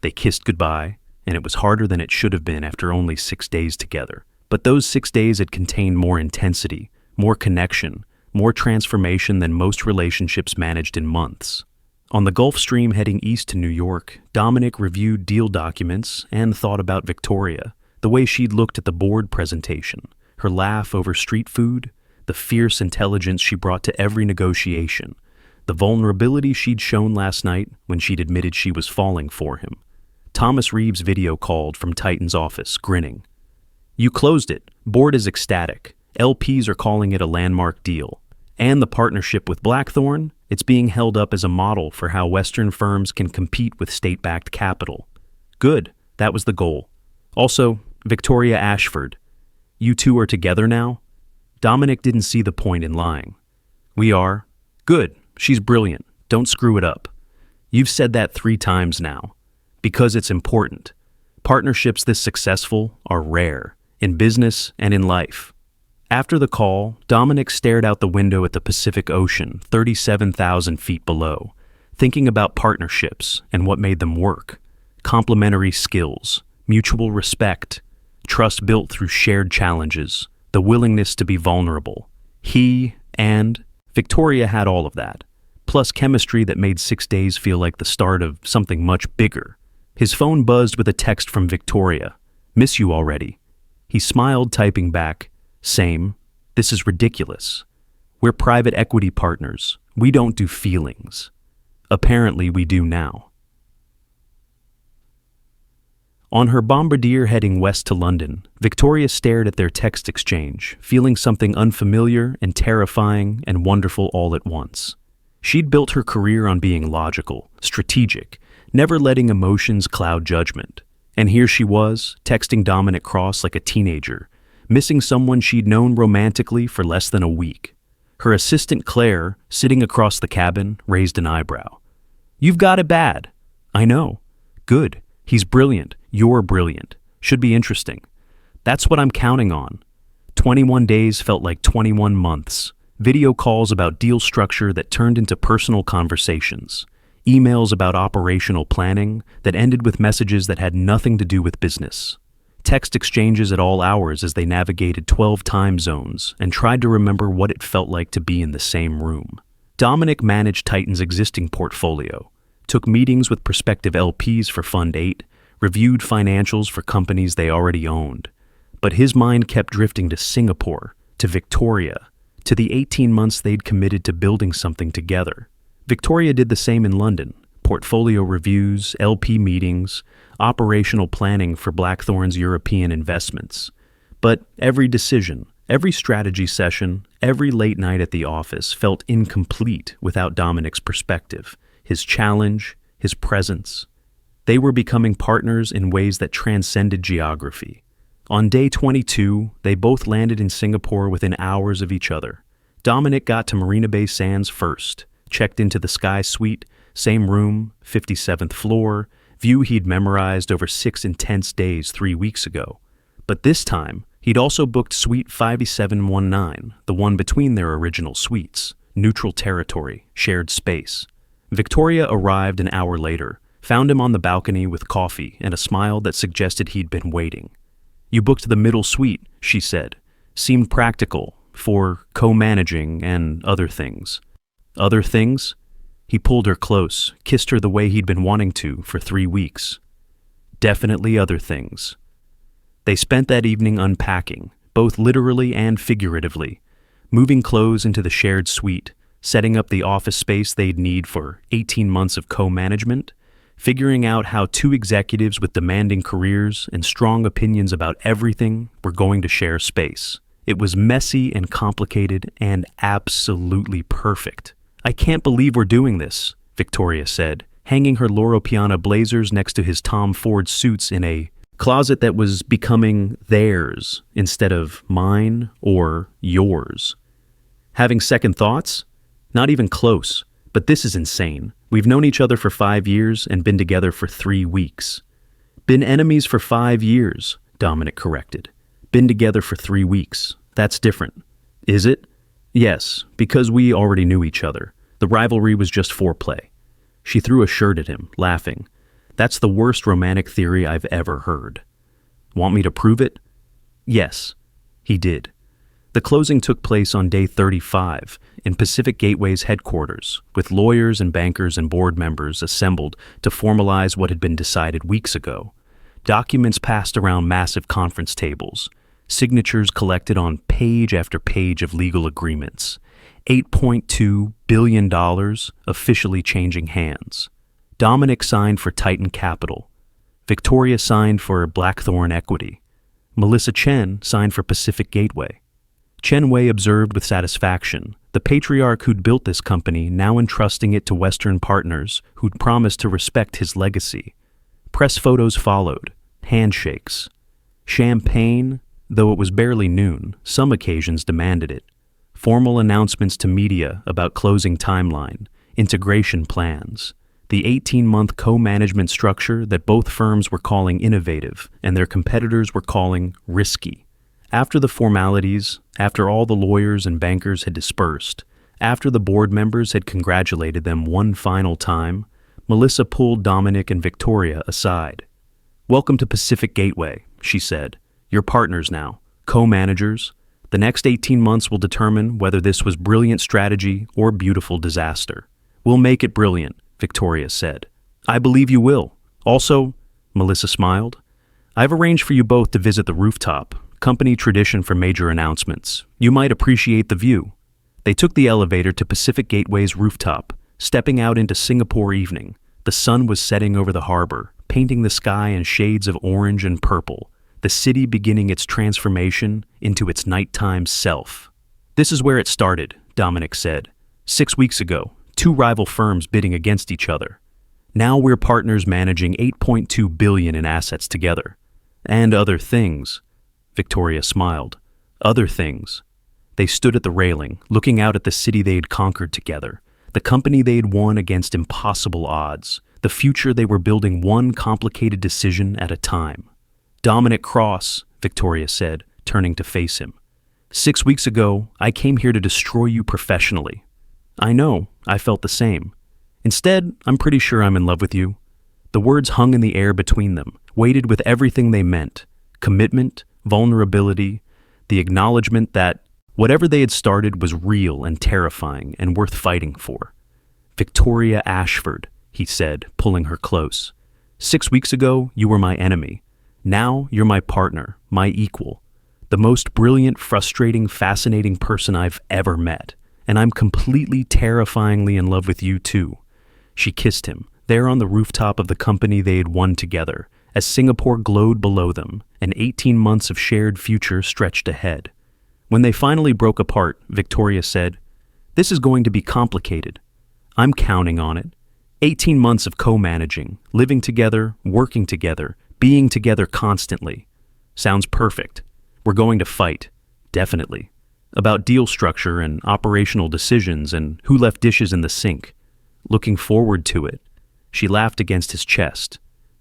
They kissed goodbye, and it was harder than it should have been after only 6 days together. But those 6 days had contained more intensity, more connection, more transformation than most relationships managed in months. On the Gulf Stream heading east to New York, Dominic reviewed deal documents and thought about Victoria, the way she'd looked at the board presentation, her laugh over street food, the fierce intelligence she brought to every negotiation, the vulnerability she'd shown last night when she'd admitted she was falling for him. Thomas Reeves video called from Titan's office, grinning. You closed it. Board is ecstatic. LPs are calling it a landmark deal. And the partnership with Blackthorn, it's being held up as a model for how Western firms can compete with state-backed capital. Good. That was the goal. Also, Victoria Ashford. You two are together now? Dominic didn't see the point in lying. We are. Good. She's brilliant. Don't screw it up. You've said that 3 times now. Because it's important. Partnerships this successful are rare, in business and in life. After the call, Dominic stared out the window at the Pacific Ocean, 37,000 feet below, thinking about partnerships and what made them work. Complementary skills, mutual respect, trust built through shared challenges, the willingness to be vulnerable. He and Victoria had all of that, plus chemistry that made 6 days feel like the start of something much bigger. His phone buzzed with a text from Victoria. Miss you already. He smiled, typing back, Same. This is ridiculous. We're private equity partners. We don't do feelings. Apparently we do now. On her bombardier heading west to London, Victoria stared at their text exchange, feeling something unfamiliar and terrifying and wonderful all at once. She'd built her career on being logical, strategic, never letting emotions cloud judgment. And here she was, texting Dominic Cross like a teenager, missing someone she'd known romantically for less than a week. Her assistant Claire, sitting across the cabin, raised an eyebrow. You've got it bad. I know. Good. He's brilliant. You're brilliant. Should be interesting. That's what I'm counting on. 21 days felt like 21 months. Video calls about deal structure that turned into personal conversations. Emails about operational planning that ended with messages that had nothing to do with business. Text exchanges at all hours as they navigated 12 time zones and tried to remember what it felt like to be in the same room. Dominic managed Titan's existing portfolio, took meetings with prospective LPs for Fund 8, reviewed financials for companies they already owned. But his mind kept drifting to Singapore, to Victoria, to the 18 months they'd committed to building something together. Victoria did the same in London, portfolio reviews, LP meetings, operational planning for Blackthorn's European investments. But every decision, every strategy session, every late night at the office felt incomplete without Dominic's perspective, his challenge, his presence. They were becoming partners in ways that transcended geography. On day 22, they both landed in Singapore within hours of each other. Dominic got to Marina Bay Sands first, checked into the Sky Suite, same room, 57th floor, view he'd memorized over 6 intense days 3 weeks ago. But this time, he'd also booked Suite 5719, the one between their original suites, neutral territory, shared space. Victoria arrived an hour later, found him on the balcony with coffee and a smile that suggested he'd been waiting. You booked the middle suite, she said. Seemed practical, for co-managing and other things. Other things? He pulled her close, kissed her the way he'd been wanting to for 3 weeks. Definitely other things. They spent that evening unpacking, both literally and figuratively, moving clothes into the shared suite, setting up the office space they'd need for 18 months of co-management, figuring out how 2 executives with demanding careers and strong opinions about everything were going to share space. It was messy and complicated and absolutely perfect. I can't believe we're doing this, Victoria said, hanging her Loro Piana blazers next to his Tom Ford suits in a Closet that was becoming theirs instead of mine or yours. Having second thoughts? Not even close. But this is insane. We've known each other for 5 years and been together for 3 weeks. Been enemies for 5 years, Dominic corrected. Been together for 3 weeks. That's different. Is it? Yes, because we already knew each other. The rivalry was just foreplay. She threw a shirt at him, laughing. That's the worst romantic theory I've ever heard. Want me to prove it? Yes, he did. The closing took place on day 35 in Pacific Gateway's headquarters, with lawyers and bankers and board members assembled to formalize what had been decided weeks ago. Documents passed around massive conference tables, signatures collected on page after page of legal agreements. $8.2 billion officially changing hands. Dominic signed for Titan Capital. Victoria signed for Blackthorn Equity. Melissa Chen signed for Pacific Gateway. Chen Wei observed with satisfaction, the patriarch who'd built this company now entrusting it to Western partners who'd promised to respect his legacy. Press photos followed, handshakes. Champagne, though it was barely noon, some occasions demanded it. Formal announcements to media about closing timeline, integration plans, the 18-month co-management structure that both firms were calling innovative and their competitors were calling risky. After the formalities, after all the lawyers and bankers had dispersed, after the board members had congratulated them one final time, Melissa pulled Dominic and Victoria aside. "Welcome to Pacific Gateway," she said. "You're partners now, co-managers. The next 18 months will determine whether this was brilliant strategy or beautiful disaster. We'll make it brilliant," Victoria said. "I believe you will. Also," Melissa smiled, "I've arranged for you both to visit the rooftop, company tradition for major announcements. You might appreciate the view." They took the elevator to Pacific Gateway's rooftop, stepping out into Singapore evening. The sun was setting over the harbor, painting the sky in shades of orange and purple, the city beginning its transformation into its nighttime self. "This is where it started," Dominic said. 6 weeks ago, 2 rival firms bidding against each other. Now we're partners managing $8.2 billion in assets together. And other things. Victoria smiled. Other things. They stood at the railing, looking out at the city they'd conquered together, the company they'd won against impossible odds, the future they were building one complicated decision at a time. "Dominic Cross," Victoria said, turning to face him. 6 weeks ago, I came here to destroy you professionally. I know, I felt the same. Instead, I'm pretty sure I'm in love with you." The words hung in the air between them, weighted with everything they meant: commitment, vulnerability, the acknowledgement that whatever they had started was real and terrifying and worth fighting for. "Victoria Ashford," he said, pulling her close. 6 weeks ago, you were my enemy. Now you're my partner, my equal. The most brilliant, frustrating, fascinating person I've ever met. And I'm completely, terrifyingly in love with you too. She kissed him, there on the rooftop of the company they had won together, as Singapore glowed below them, and 18 months of shared future stretched ahead. When they finally broke apart, Victoria said, "This is going to be complicated. I'm counting on it. 18 months of co-managing, living together, working together, being together constantly. Sounds perfect. We're going to fight. Definitely. About deal structure and operational decisions and who left dishes in the sink. Looking forward to it." She laughed against his chest.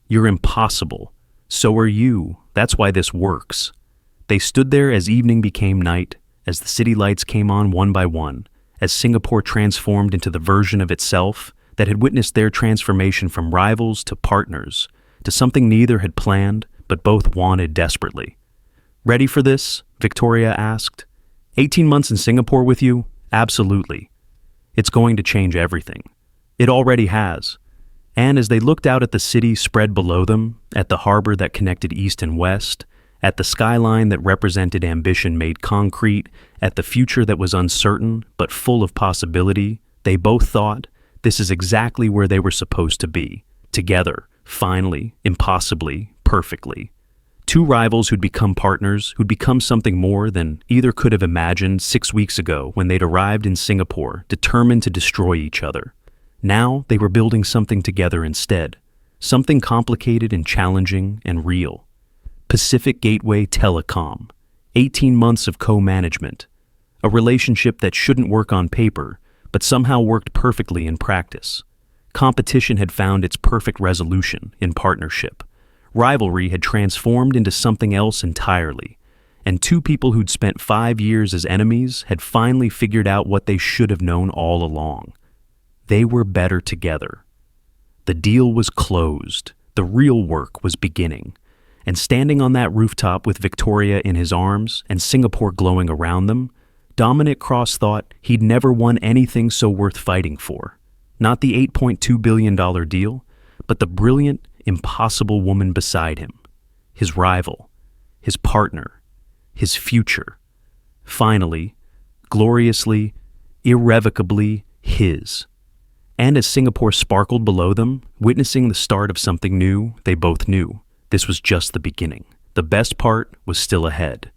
"You're impossible. So are you. That's why this works." They stood there as evening became night, as the city lights came on one by one, as Singapore transformed into the version of itself that had witnessed their transformation from rivals to partners, to something neither had planned but both wanted desperately. "Ready for this?" Victoria asked. 18 months in Singapore with you? Absolutely. It's going to change everything. It already has. And as they looked out at the city spread below them, at the harbor that connected east and west, at the skyline that represented ambition made concrete, at the future that was uncertain but full of possibility, they both thought, this is exactly where they were supposed to be, together, finally, impossibly, perfectly. 2 rivals who'd become partners, who'd become something more than either could have imagined 6 weeks ago when they'd arrived in Singapore, determined to destroy each other. Now they were building something together instead, something complicated and challenging and real. Pacific Gateway Telecom. 18 months of co-management. A relationship that shouldn't work on paper, but somehow worked perfectly in practice. Competition had found its perfect resolution in partnership. Rivalry had transformed into something else entirely. And two people who'd spent 5 years as enemies had finally figured out what they should have known all along. They were better together. The deal was closed. The real work was beginning. And standing on that rooftop with Victoria in his arms and Singapore glowing around them, Dominic Cross thought he'd never won anything so worth fighting for. Not the $8.2 billion deal, but the brilliant, impossible woman beside him. His rival. His partner. His future. Finally, gloriously, irrevocably his. And as Singapore sparkled below them, witnessing the start of something new, they both knew this was just the beginning. The best part was still ahead.